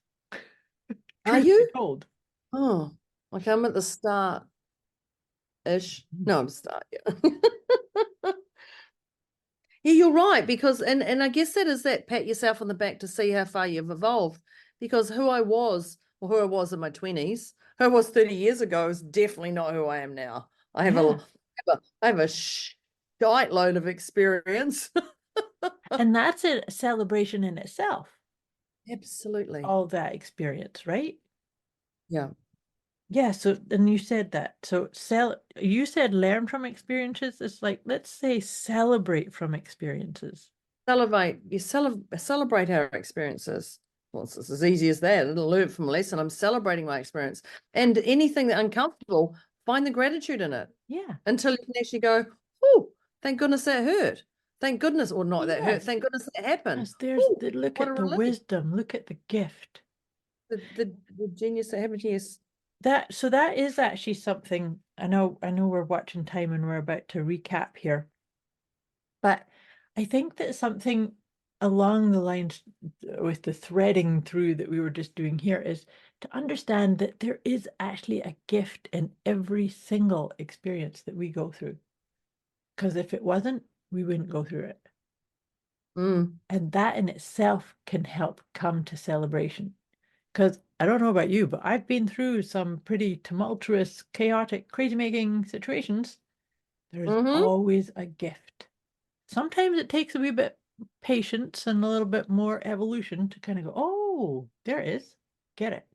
[SPEAKER 1] Are
[SPEAKER 2] Truth be
[SPEAKER 1] you?
[SPEAKER 2] told.
[SPEAKER 1] Oh, like I'm at the start-ish. No, I'm start, yeah. Yeah, you're right, because and I guess that is that pat yourself on the back to see how far you've evolved. Because who I was in my 20s, who I was 30 years ago is definitely not who I am now. I have
[SPEAKER 2] Yeah.
[SPEAKER 1] I have a shite load of experience.
[SPEAKER 2] And that's a celebration in itself,
[SPEAKER 1] Absolutely.
[SPEAKER 2] all that experience, right?
[SPEAKER 1] Yeah.
[SPEAKER 2] Yeah, so then you said that. So you said learn from experiences. It's like, let's say celebrate from experiences.
[SPEAKER 1] Celebrate our experiences. Well, it's as easy as that. It'll learn from a lesson. I'm celebrating my experience. And anything that uncomfortable, find the gratitude in it.
[SPEAKER 2] Yeah.
[SPEAKER 1] Until you can actually go, oh, thank goodness that hurt. Thank goodness, or not that
[SPEAKER 2] Yeah.
[SPEAKER 1] hurt. Thank goodness that happened.
[SPEAKER 2] Yes, there's
[SPEAKER 1] Ooh,
[SPEAKER 2] look
[SPEAKER 1] what
[SPEAKER 2] at
[SPEAKER 1] a
[SPEAKER 2] the
[SPEAKER 1] relief.
[SPEAKER 2] wisdom, look at the gift.
[SPEAKER 1] The genius that happened, yes.
[SPEAKER 2] That is actually something. I know we're watching time and we're about to recap here. But I think that something along the lines with the threading through that we were just doing here is to understand that there is actually a gift in every single experience that we go through. Because if it wasn't, we wouldn't go through it. And that in itself can help come to celebration. Because I don't know about you, but I've been through some pretty tumultuous, chaotic, crazy-making situations. There's always a gift. Sometimes it takes a wee bit patience and a little bit more evolution to kind of go, oh, there it is. Get it.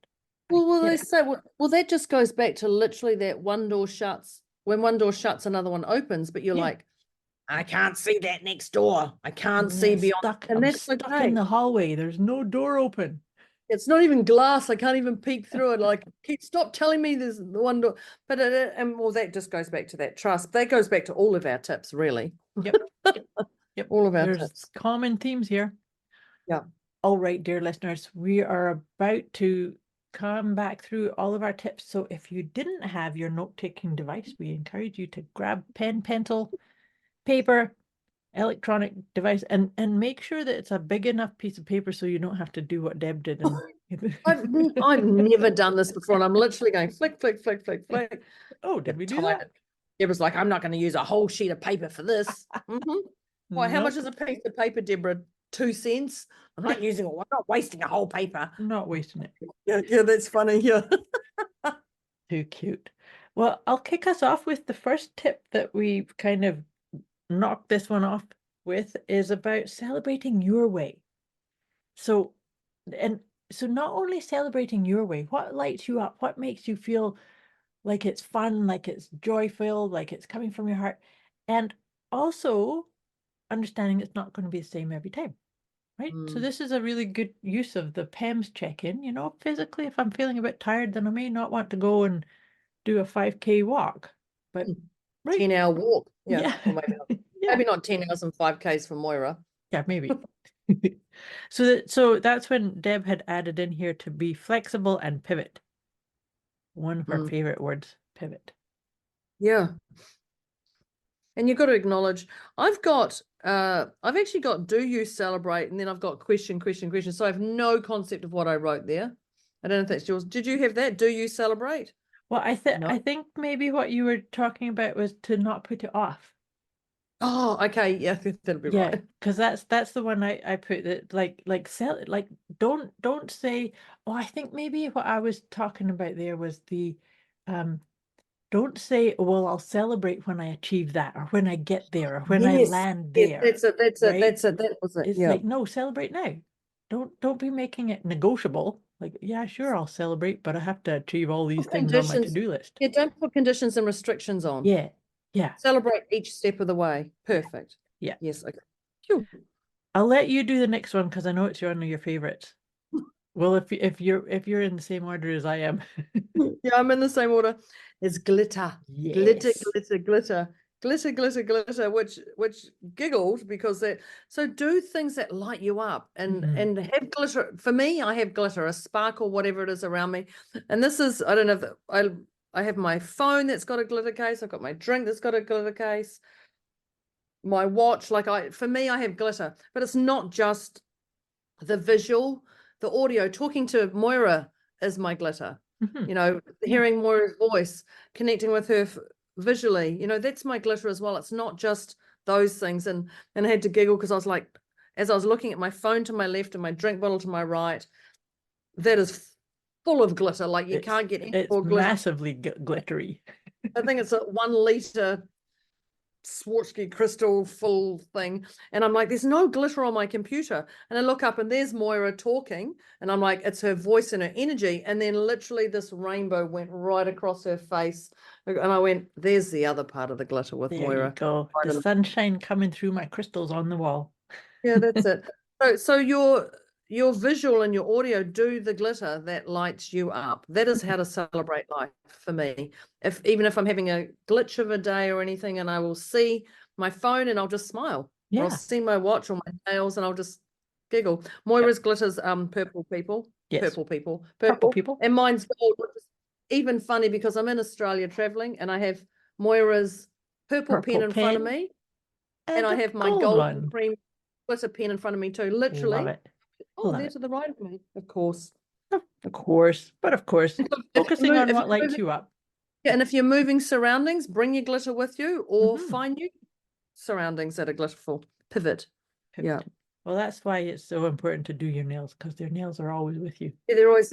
[SPEAKER 1] Well, they say, well, that just goes back to literally that one door shuts. When one door shuts, another one opens, but you're like, I can't see that next door. I can't see beyond.
[SPEAKER 2] I'm
[SPEAKER 1] And that's
[SPEAKER 2] stuck
[SPEAKER 1] okay.
[SPEAKER 2] in the hallway. There's no door open.
[SPEAKER 1] It's not even glass. I can't even peek through it. Like, stop telling me there's the one door. But and well, that just goes back to that trust. That goes back to all of our tips, really.
[SPEAKER 2] Yep. Yep.
[SPEAKER 1] All of our
[SPEAKER 2] There's
[SPEAKER 1] tips.
[SPEAKER 2] common themes here.
[SPEAKER 1] Yeah.
[SPEAKER 2] All right, dear listeners, we are about to come back through all of our tips. So if you didn't have your note-taking device, we encourage you to grab pen, pencil, paper, electronic device, and make sure that it's a big enough piece of paper so you don't have to do what Deb did.
[SPEAKER 1] I've never done this before, and I'm literally going flick, flick, flick, flick, flick.
[SPEAKER 2] Oh, did we do that?
[SPEAKER 1] It was like, I'm not going to use a whole sheet of paper for this. Why? How much is a piece of paper, Deborah? 2 cents? I'm not using it. I'm not wasting a whole paper.
[SPEAKER 2] Not wasting it.
[SPEAKER 1] Yeah, that's funny. Yeah.
[SPEAKER 2] Too cute. Well, I'll kick us off with the first tip that we've kind of knocked this one off with is about celebrating your way. So not only celebrating your way, what lights you up, what makes you feel like it's fun, like it's joy-filled, like it's coming from your heart, and also understanding it's not going to be the same every time, right? So this is a really good use of the PEMS check-in. Physically, if I'm feeling a bit tired, then I may not want to go and do a 5K walk, but
[SPEAKER 1] 10-hour walk. Yeah. Or maybe not.
[SPEAKER 2] Yeah.
[SPEAKER 1] Maybe not 10 hours and 5Ks for Moira.
[SPEAKER 2] Yeah, maybe. So that's when Deb had added in here to be flexible and pivot. One of her favorite words, pivot.
[SPEAKER 1] Yeah. And you've got to acknowledge, I've actually got do you celebrate, and then I've got question. So I have no concept of what I wrote there. I don't know if that's yours. Did you have that? Do you celebrate?
[SPEAKER 2] Well, I think maybe what you were talking about was to not put it off.
[SPEAKER 1] Oh, okay. Yeah, that'll be right.
[SPEAKER 2] Because that's the one I put that don't say, oh, I think maybe what I was talking about there was the don't say, oh, well, I'll celebrate when I achieve that or when I get there or when I land there.
[SPEAKER 1] That's it. That was it.
[SPEAKER 2] It's like, no, celebrate now. Don't be making it negotiable. Like, yeah, sure, I'll celebrate, but I have to achieve all these things on my to-do list.
[SPEAKER 1] Yeah, don't put conditions and restrictions on.
[SPEAKER 2] Yeah. Yeah.
[SPEAKER 1] Celebrate each step of the way. Perfect.
[SPEAKER 2] Yeah.
[SPEAKER 1] Yes. Okay. Phew.
[SPEAKER 2] I'll let you do the next one because I know it's one of your favorites. Well, if you're in the same order as I am.
[SPEAKER 1] Yeah, I'm in the same order. It's glitter.
[SPEAKER 2] Yes.
[SPEAKER 1] Glitter, which giggled because so do things that light you up and have glitter. For me, I have glitter, a sparkle, whatever it is around me. And this is, I don't know if I have my phone that's got a glitter case. I've got my drink that's got a glitter case. My watch, for me, I have glitter, but it's not just the visual, the audio. Talking to Moira is my glitter. Hearing Moira's voice, connecting with her visually, that's my glitter as well. It's not just those things. And I had to giggle because I was like, as I was looking at my phone to my left and my drink bottle to my right, that is full of glitter. Like you can't get any more glitter.
[SPEAKER 2] Massively glittery.
[SPEAKER 1] I think it's a 1 liter Swarovski crystal full thing, and I'm like, there's no glitter on my computer, and I look up and there's Moira talking, and I'm like, it's her voice and her energy, and then literally this rainbow went right across her face, and I went, there's the other part of the glitter with Moira.
[SPEAKER 2] There you go. The sunshine coming through my crystals on the wall.
[SPEAKER 1] Yeah, that's it. So your visual and your audio do the glitter that lights you up. That is how to celebrate life for me. Even if I'm having a glitch of a day or anything, and I will see my phone and I'll just smile. Yeah. Or I'll see my watch or my nails and I'll just giggle. Moira's glitters purple people. Yes. Purple people. And mine's gold, which is even funny because I'm in Australia traveling and I have Moira's purple pen in front of me. And I have my golden cream glitter pen in front of me too. Literally. Love it. Oh, they're to the right of me, of course.
[SPEAKER 2] Of course, focusing on what lights you up.
[SPEAKER 1] Yeah, and if you're moving surroundings, bring your glitter with you or find new surroundings that are glitterful. Pivot. Yeah.
[SPEAKER 2] Well, that's why it's so important to do your nails, because their nails are always with you.
[SPEAKER 1] Yeah, they're always,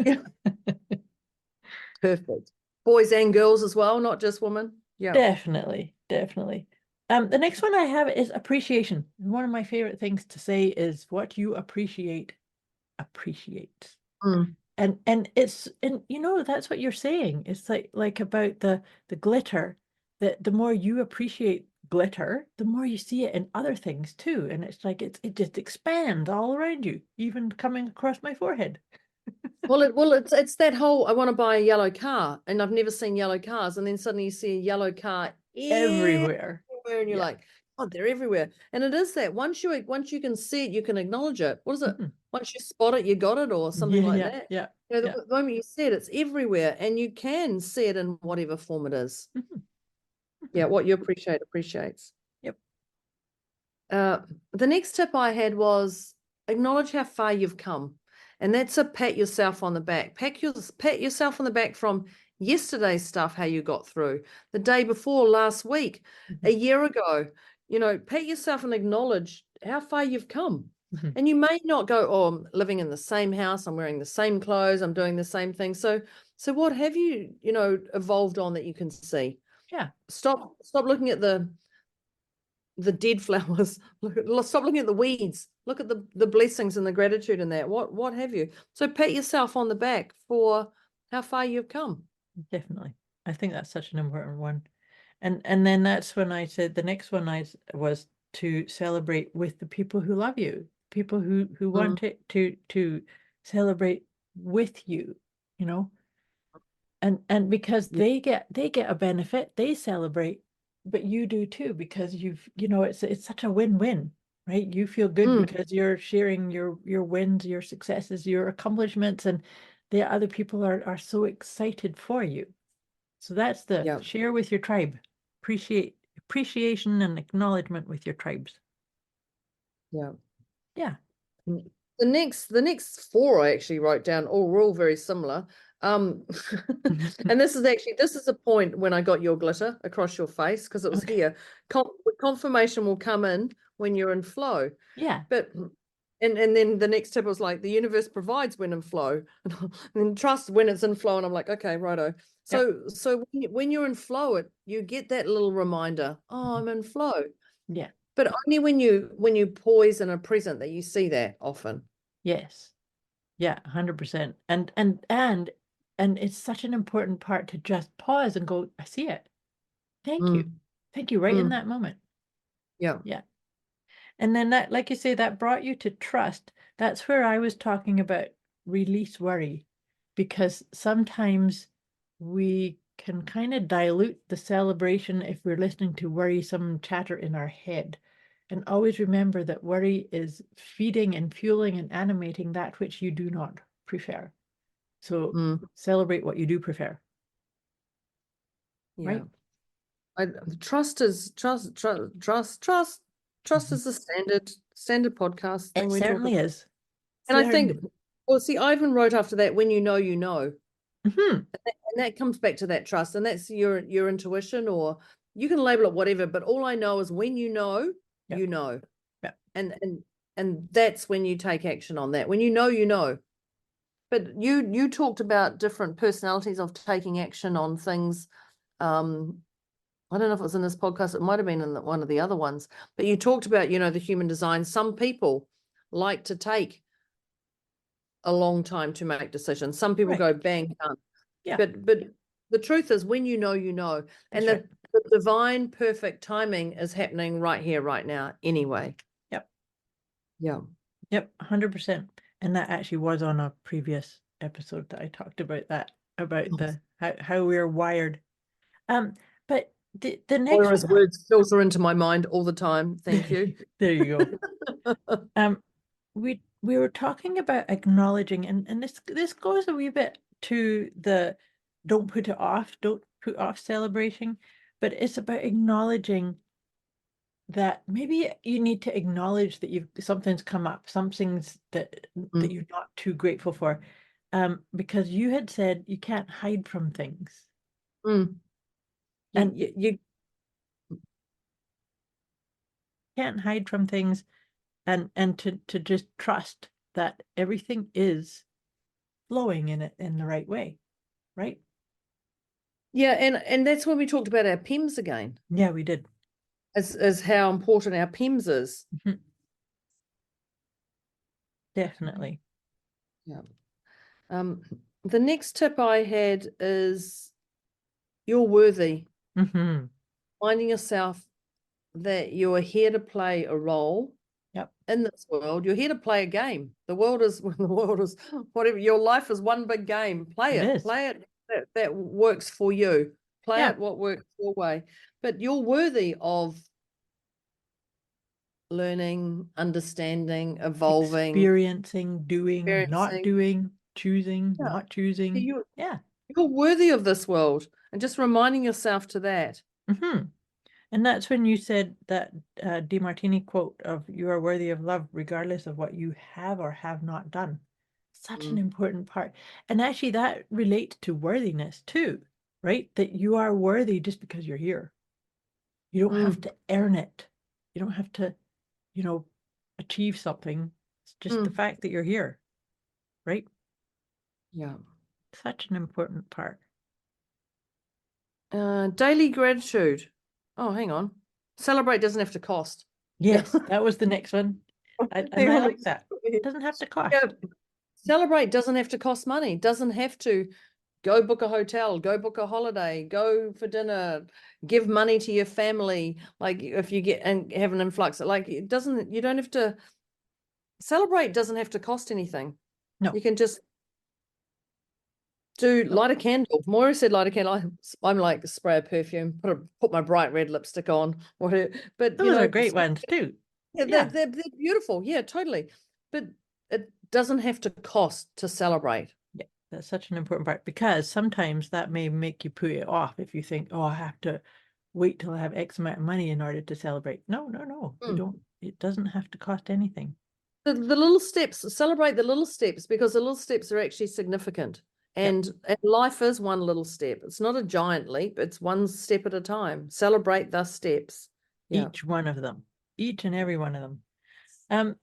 [SPEAKER 1] Perfect. Boys and girls as well, not just women. Yeah.
[SPEAKER 2] Definitely. The next one I have is appreciation. One of my favorite things to say is what you appreciate. And it's, and that's what you're saying. It's like about the glitter, that the more you appreciate glitter, the more you see it in other things too. And it's like it just expands all around you, even coming across my forehead.
[SPEAKER 1] It's that whole, I want to buy a yellow car and I've never seen yellow cars, and then suddenly you see a yellow car
[SPEAKER 2] Everywhere.
[SPEAKER 1] and you're
[SPEAKER 2] Yeah.
[SPEAKER 1] like, oh, they're everywhere. And it is that once you can see it, you can acknowledge it. What is it?
[SPEAKER 2] Mhm.
[SPEAKER 1] Once you spot it, you got it, or something
[SPEAKER 2] Yeah,
[SPEAKER 1] like
[SPEAKER 2] yeah,
[SPEAKER 1] that.
[SPEAKER 2] yeah,
[SPEAKER 1] You know,
[SPEAKER 2] yeah.
[SPEAKER 1] the moment you see it, it's everywhere, and you can see it in whatever form it is.
[SPEAKER 2] Mhm.
[SPEAKER 1] Yeah, what you appreciate appreciates.
[SPEAKER 2] Yep.
[SPEAKER 1] The next tip I had was acknowledge how far you've come. And that's a pat yourself on the back. Pat yourself on the back from yesterday's stuff, how you got through, the day before, last week, a year ago. You know, pat yourself and acknowledge how far you've come.
[SPEAKER 2] Mhm.
[SPEAKER 1] And you may not go, oh, I'm living in the same house, I'm wearing the same clothes, I'm doing the same thing. So what have you, evolved on that you can see?
[SPEAKER 2] Yeah.
[SPEAKER 1] Stop looking at the dead flowers. Stop looking at the weeds. Look at the blessings and the gratitude in that. What have you? So pat yourself on the back for how far you've come.
[SPEAKER 2] Definitely. I think that's such an important one. And then that's when I said the next one was to celebrate with the people who love you, people who want it to celebrate with you, you know. And because
[SPEAKER 1] Yeah.
[SPEAKER 2] they get a benefit, they celebrate, but you do too, because it's such a win-win, right? You feel good because you're sharing your wins, your successes, your accomplishments, and the other people are so excited for you. So that's the
[SPEAKER 1] Yeah.
[SPEAKER 2] share with your tribe. Appreciation and acknowledgement with your tribes.
[SPEAKER 1] Yeah.
[SPEAKER 2] Yeah.
[SPEAKER 1] The next four I actually wrote down, were all very similar. And this is a point when I got your glitter across your face, because it was
[SPEAKER 2] Okay.
[SPEAKER 1] here. Confirmation will come in when you're in flow.
[SPEAKER 2] Yeah.
[SPEAKER 1] But and then the next tip was like the universe provides when in flow, and trust when it's in flow. And I'm like, okay, righto. So when you're in flow, you get that little reminder. Oh, I'm in flow.
[SPEAKER 2] Yeah.
[SPEAKER 1] But only when you poise and are present that you see that often.
[SPEAKER 2] Yes. Yeah, 100%. And it's such an important part to just pause and go, I see it. Thank you. Thank you, right in that moment.
[SPEAKER 1] Yeah.
[SPEAKER 2] Yeah. And then that, like you say, that brought you to trust. That's where I was talking about release worry, because sometimes we can kind of dilute the celebration if we're listening to worrisome chatter in our head. And always remember that worry is feeding and fueling and animating that which you do not prefer. So celebrate what you do prefer.
[SPEAKER 1] Yeah.
[SPEAKER 2] Right?
[SPEAKER 1] Trust is a standard podcast thing
[SPEAKER 2] It
[SPEAKER 1] we talk
[SPEAKER 2] certainly
[SPEAKER 1] about.
[SPEAKER 2] is.
[SPEAKER 1] And I think,
[SPEAKER 2] Certainly.
[SPEAKER 1] well, see, I even wrote after that, when you know, you know.
[SPEAKER 2] Mhm.
[SPEAKER 1] And that comes back to that trust, and that's your intuition, or you can label it whatever, but all I know is when you know,
[SPEAKER 2] Yep.
[SPEAKER 1] you know.
[SPEAKER 2] Yep.
[SPEAKER 1] And that's when you take action on that. When you know, you know. But you talked about different personalities of taking action on things. I don't know if it was in this podcast, it might have been in one of the other ones, but you talked about, the human design. Some people like to take a long time to make decisions. Some people go
[SPEAKER 2] Right.
[SPEAKER 1] bang, done.
[SPEAKER 2] Yeah.
[SPEAKER 1] But the truth is, when you know, you know. And
[SPEAKER 2] That's right.
[SPEAKER 1] the divine perfect timing is happening right here, right now, anyway.
[SPEAKER 2] Yep.
[SPEAKER 1] Yeah.
[SPEAKER 2] Yep, 100%. And that actually was on a previous episode that I talked about that, about the how we're wired. But the next
[SPEAKER 1] Moira's words filter into my mind all the time. Thank you.
[SPEAKER 2] there you go. We were talking about acknowledging, and this goes a wee bit to the don't put off celebration, but it's about acknowledging that maybe you need to acknowledge that something's come up, something's that you're not too grateful for, because you had said you can't hide from things. And
[SPEAKER 1] you
[SPEAKER 2] can't hide from things, and to just trust that everything is flowing in the right way, right?
[SPEAKER 1] Yeah, and that's when we talked about our PIMS again.
[SPEAKER 2] Yeah, we did.
[SPEAKER 1] As how important our PIMS is.
[SPEAKER 2] Definitely.
[SPEAKER 1] Yeah. The next tip I had is you're worthy. Finding yourself that you are here to play a role
[SPEAKER 2] Yep.
[SPEAKER 1] in this world. You're here to play a game. The world is whatever. Your life is one big game. Play
[SPEAKER 2] It
[SPEAKER 1] it.
[SPEAKER 2] is.
[SPEAKER 1] Play it that works for you. Play
[SPEAKER 2] Yeah.
[SPEAKER 1] it what works your way. But you're worthy of learning, understanding, evolving,
[SPEAKER 2] Experiencing, doing, not
[SPEAKER 1] experiencing.
[SPEAKER 2] doing, choosing,
[SPEAKER 1] Yeah.
[SPEAKER 2] not choosing.
[SPEAKER 1] You,
[SPEAKER 2] Yeah.
[SPEAKER 1] you're worthy of this world, and just reminding yourself to that.
[SPEAKER 2] Mm-hmm. And that's when you said that DeMartini quote of "You are worthy of love regardless of what you have or have not done." Such an important part. And actually that relates to worthiness too, right? That you are worthy just because you're here. You don't have to earn it. You don't have to, achieve something. It's just the fact that you're here, right?
[SPEAKER 1] Yeah.
[SPEAKER 2] Such an important part.
[SPEAKER 1] Daily gratitude. Oh, hang on. Celebrate doesn't have to cost.
[SPEAKER 2] Yes, that was the next one. I like that. It doesn't have to cost.
[SPEAKER 1] Yeah. Celebrate doesn't have to cost money. Doesn't have to go book a hotel, go book a holiday, go for dinner, give money to your family. Like if you get and have an influx, like you don't have to celebrate doesn't have to cost anything.
[SPEAKER 2] No.
[SPEAKER 1] You can just light a candle. Moira said light a candle. I'm like spray a perfume, put my bright red lipstick on, whatever. But
[SPEAKER 2] Those are great ones too.
[SPEAKER 1] Yeah, they're beautiful. Yeah, totally. But it doesn't have to cost to celebrate.
[SPEAKER 2] Yeah, that's such an important part, because sometimes that may make you put it off if you think, oh, I have to wait till I have X amount of money in order to celebrate. No, you don't. It doesn't have to cost anything.
[SPEAKER 1] The little steps, celebrate the little steps, because the little steps are actually significant. And life is one little step. It's not a giant leap. It's one step at a time. Celebrate the steps. Yeah.
[SPEAKER 2] Each one of them. Each and every one of them.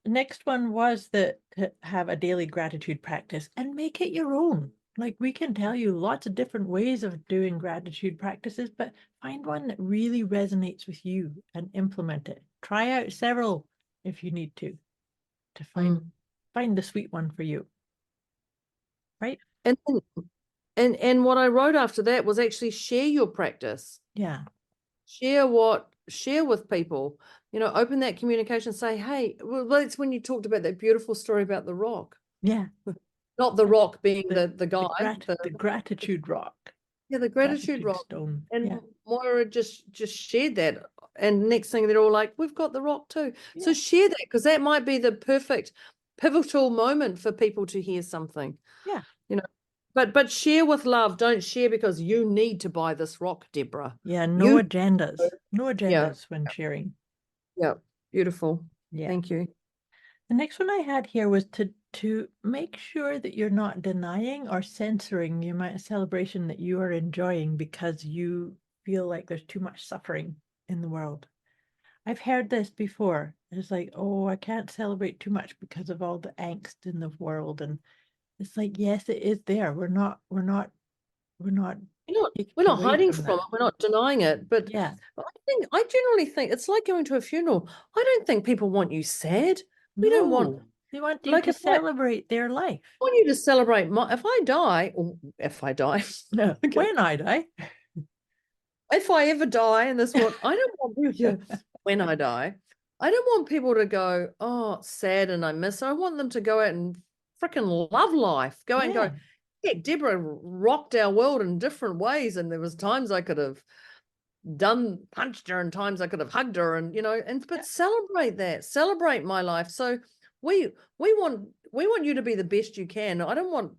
[SPEAKER 2] Next one was to have a daily gratitude practice and make it your own. Like, we can tell you lots of different ways of doing gratitude practices, but find one that really resonates with you and implement it. Try out several if you need to find the sweet one for you. Right?
[SPEAKER 1] And what I wrote after that was actually share your practice.
[SPEAKER 2] Yeah.
[SPEAKER 1] Share with people, open that communication, say, hey, well, that's when you talked about that beautiful story about the rock.
[SPEAKER 2] Yeah.
[SPEAKER 1] Not the rock being the guy.
[SPEAKER 2] The gratitude rock.
[SPEAKER 1] Yeah, the gratitude rock.
[SPEAKER 2] Stone.
[SPEAKER 1] And Moira just shared that. And next thing they're all like, we've got the rock too. Yeah. So share that, because that might be the perfect pivotal moment for people to hear something.
[SPEAKER 2] Yeah.
[SPEAKER 1] But share with love. Don't share because you need to buy this rock, Deborah.
[SPEAKER 2] Yeah, no agendas. No agendas when sharing.
[SPEAKER 1] Yeah, beautiful.
[SPEAKER 2] Yeah.
[SPEAKER 1] Thank you.
[SPEAKER 2] The next one I had here was to make sure that you're not denying or censoring the amount of celebration that you are enjoying because you feel like there's too much suffering in the world. I've heard this before. It's like, oh, I can't celebrate too much because of all the angst in the world. And it's like, yes, it is there. We're not
[SPEAKER 1] hiding from it. We're not denying it. But
[SPEAKER 2] yeah,
[SPEAKER 1] I generally think it's like going to a funeral. I don't think people want you sad. We don't want.
[SPEAKER 2] They want you to celebrate their life.
[SPEAKER 1] I want you to celebrate if I die.
[SPEAKER 2] No, when I die.
[SPEAKER 1] If I ever die in this world, I don't want people when I die. I don't want people to go, oh, sad and I miss. I want them to go out and freaking love life. Go and go, yeah, Deborah rocked our world in different ways. And there was times I could have punched her, and times I could have hugged her, and but celebrate that. Celebrate my life. So we want you to be the best you can. I don't want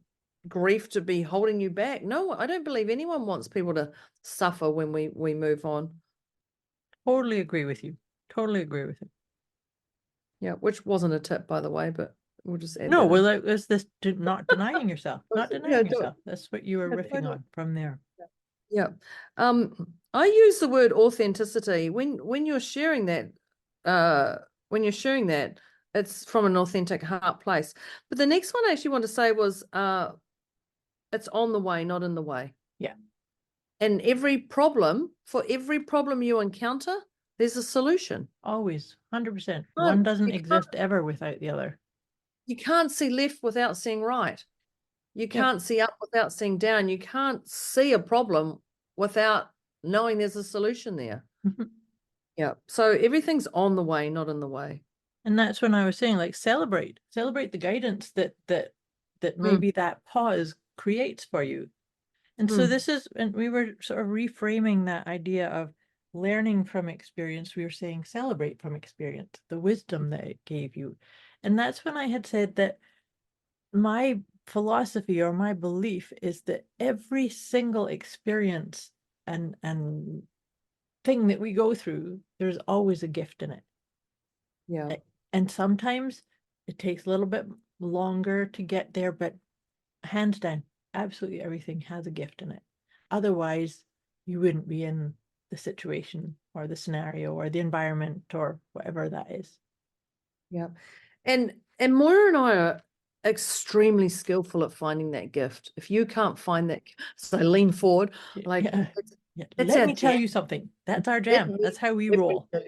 [SPEAKER 1] grief to be holding you back. No, I don't believe anyone wants people to suffer when we move on.
[SPEAKER 2] Totally agree with you. Totally agree with you.
[SPEAKER 1] Yeah, which wasn't a tip, by the way, but we'll just add
[SPEAKER 2] no, well, it was this not denying yourself. Not denying yourself. That's what you were riffing on from there.
[SPEAKER 1] Yeah. I use the word authenticity when you're sharing that, it's from an authentic heart place. But the next one I actually want to say was it's on the way, not in the way.
[SPEAKER 2] Yeah.
[SPEAKER 1] And for every problem you encounter, there's a solution.
[SPEAKER 2] Always, 100%. One doesn't exist ever without the other.
[SPEAKER 1] You can't see left without seeing right. You can't see up without seeing down. You can't see a problem without knowing there's a solution there. Yeah. So everything's on the way, not in the way.
[SPEAKER 2] And that's when I was saying, like, celebrate the guidance that maybe that pause creates for you. And so this is, and we were sort of reframing that idea of learning from experience. We were saying celebrate from experience, the wisdom that it gave you. And that's when I had said that my philosophy or my belief is that every single experience and thing that we go through, there's always a gift in it.
[SPEAKER 1] Yeah.
[SPEAKER 2] And sometimes it takes a little bit longer to get there, but hands down, absolutely everything has a gift in it. Otherwise, you wouldn't be in the situation or the scenario or the environment or whatever that is.
[SPEAKER 1] Yeah. And Moira and I are extremely skillful at finding that gift. If you can't find that, so lean forward. Like,
[SPEAKER 2] Yeah.
[SPEAKER 1] that's
[SPEAKER 2] Let
[SPEAKER 1] our
[SPEAKER 2] me tell
[SPEAKER 1] jam.
[SPEAKER 2] you something. That's our jam. That's how we
[SPEAKER 1] If
[SPEAKER 2] roll.
[SPEAKER 1] do.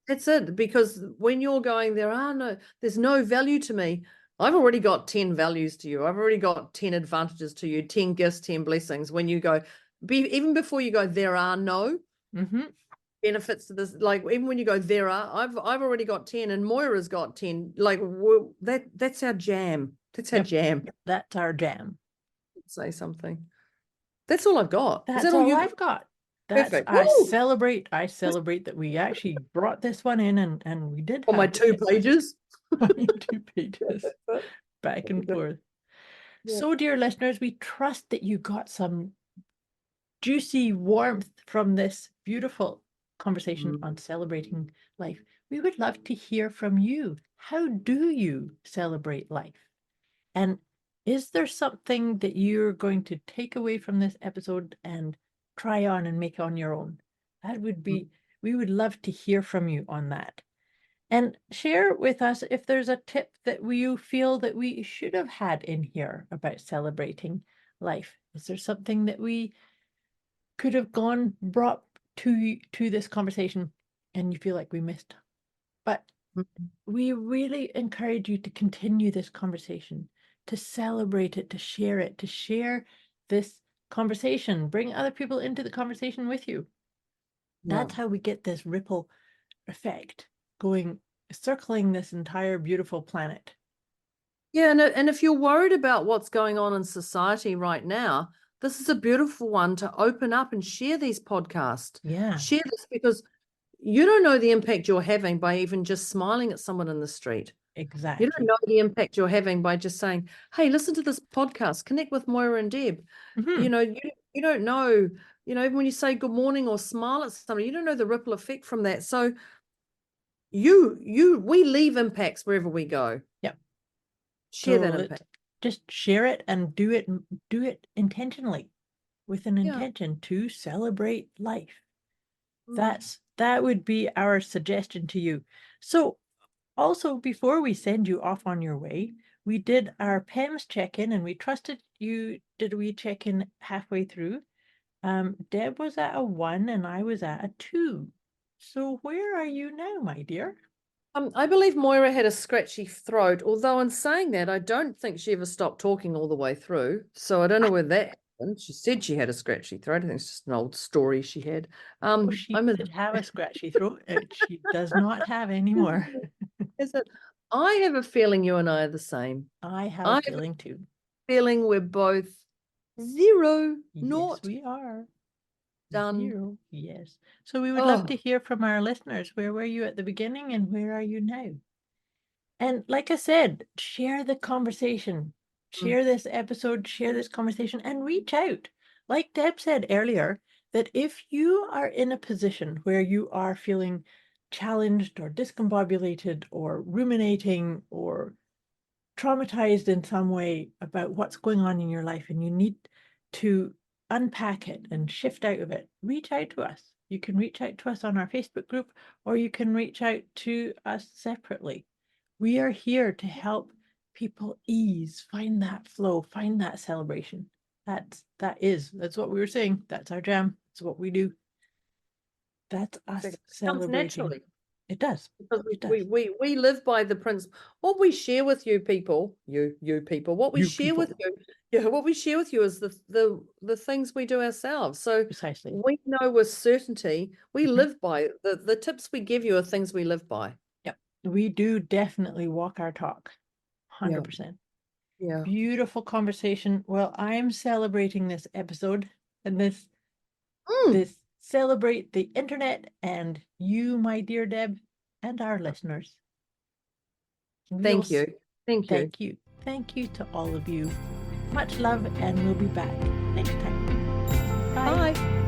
[SPEAKER 1] That's it. Because when you're going, there's no value to me. I've already got 10 values to you. I've already got 10 advantages to you, 10 gifts, 10 blessings. When you go, even before you go, there are no benefits to this. Like, even when you go, there are, I've already got 10 and Moira's got 10. Like, that's our jam. That's our jam.
[SPEAKER 2] That's our jam.
[SPEAKER 1] Say something. That's all I've got. Is
[SPEAKER 2] That's
[SPEAKER 1] that all
[SPEAKER 2] all
[SPEAKER 1] you
[SPEAKER 2] I've got? That's
[SPEAKER 1] Perfect.
[SPEAKER 2] I
[SPEAKER 1] Woo!
[SPEAKER 2] celebrate that we actually brought this one in and we did
[SPEAKER 1] On my
[SPEAKER 2] have
[SPEAKER 1] 2
[SPEAKER 2] this.
[SPEAKER 1] pages.
[SPEAKER 2] 2 pages back and forth.
[SPEAKER 1] Yeah.
[SPEAKER 2] So, dear listeners, we trust that you got some juicy warmth from this beautiful conversation on celebrating life. We would love to hear from you. How do you celebrate life? And is there something that you're going to take away from this episode and try on and make on your own? That would be, we would love to hear from you on that. And share with us if there's a tip that you feel that we should have had in here about celebrating life. Is there something that we could have brought to this conversation and you feel like we missed? But we really encourage you to continue this conversation, to celebrate it, to share this conversation, bring other people into the conversation with you. That's how we get this ripple effect going, circling this entire beautiful planet.
[SPEAKER 1] Yeah, and if you're worried about what's going on in society right now, this is a beautiful one to open up and share these podcasts.
[SPEAKER 2] Yeah.
[SPEAKER 1] Share this because you don't know the impact you're having by even just smiling at someone in the street.
[SPEAKER 2] Exactly.
[SPEAKER 1] You don't know the impact you're having by just saying, hey, listen to this podcast, connect with Moira and Deb. You know, you don't know, even when you say good morning or smile at somebody, you don't know the ripple effect from that. So we leave impacts wherever we go.
[SPEAKER 2] Yep.
[SPEAKER 1] Share that impact.
[SPEAKER 2] Just share it and do it intentionally, with an intention to celebrate life. That would be our suggestion to you. So also, before we send you off on your way, we did our PEMS check-in and we trusted you did a wee check-in halfway through. Deb was at a 1 and I was at a 2. So where are you now, my dear?
[SPEAKER 1] I believe Moira had a scratchy throat, although in saying that, I don't think she ever stopped talking all the way through. So I don't know where that happened. She said she had a scratchy throat. I think it's just an old story she had.
[SPEAKER 2] She did have a scratchy throat. She does not have anymore.
[SPEAKER 1] Is it? I have a feeling you and I are the same.
[SPEAKER 2] I have a feeling too.
[SPEAKER 1] Feeling we're both 0,
[SPEAKER 2] Yes, we are.
[SPEAKER 1] done.
[SPEAKER 2] 0, yes. So we would love to hear from our listeners. Where were you at the beginning and where are you now? And like I said, share the conversation. Share this episode, share this conversation, and reach out. Like Deb said earlier, that if you are in a position where you are feeling challenged or discombobulated or ruminating or traumatized in some way about what's going on in your life and you need to unpack it and shift out of it, reach out to us. You can reach out to us on our Facebook group or you can reach out to us separately. We are here to help people ease, find that flow, find that celebration. That's what we were saying. That's our jam. It's what we do. That's us celebrating.
[SPEAKER 1] Naturally.
[SPEAKER 2] It does.
[SPEAKER 1] Because we live by the principle. What we share with you people, what we share with you is the things we do ourselves. So
[SPEAKER 2] precisely,
[SPEAKER 1] we know with certainty we live by the tips we give you are things we live by.
[SPEAKER 2] Yep. we do definitely walk our talk. 100%.
[SPEAKER 1] Yeah.
[SPEAKER 2] Beautiful conversation. Well, I'm celebrating this episode and this
[SPEAKER 1] Mm,
[SPEAKER 2] celebrate the internet and you, my dear Deb, and our listeners.
[SPEAKER 1] thank you. Thank you.
[SPEAKER 2] Thank you. Thank you to all of you. Much love, and we'll be back next time. Bye.
[SPEAKER 1] Bye.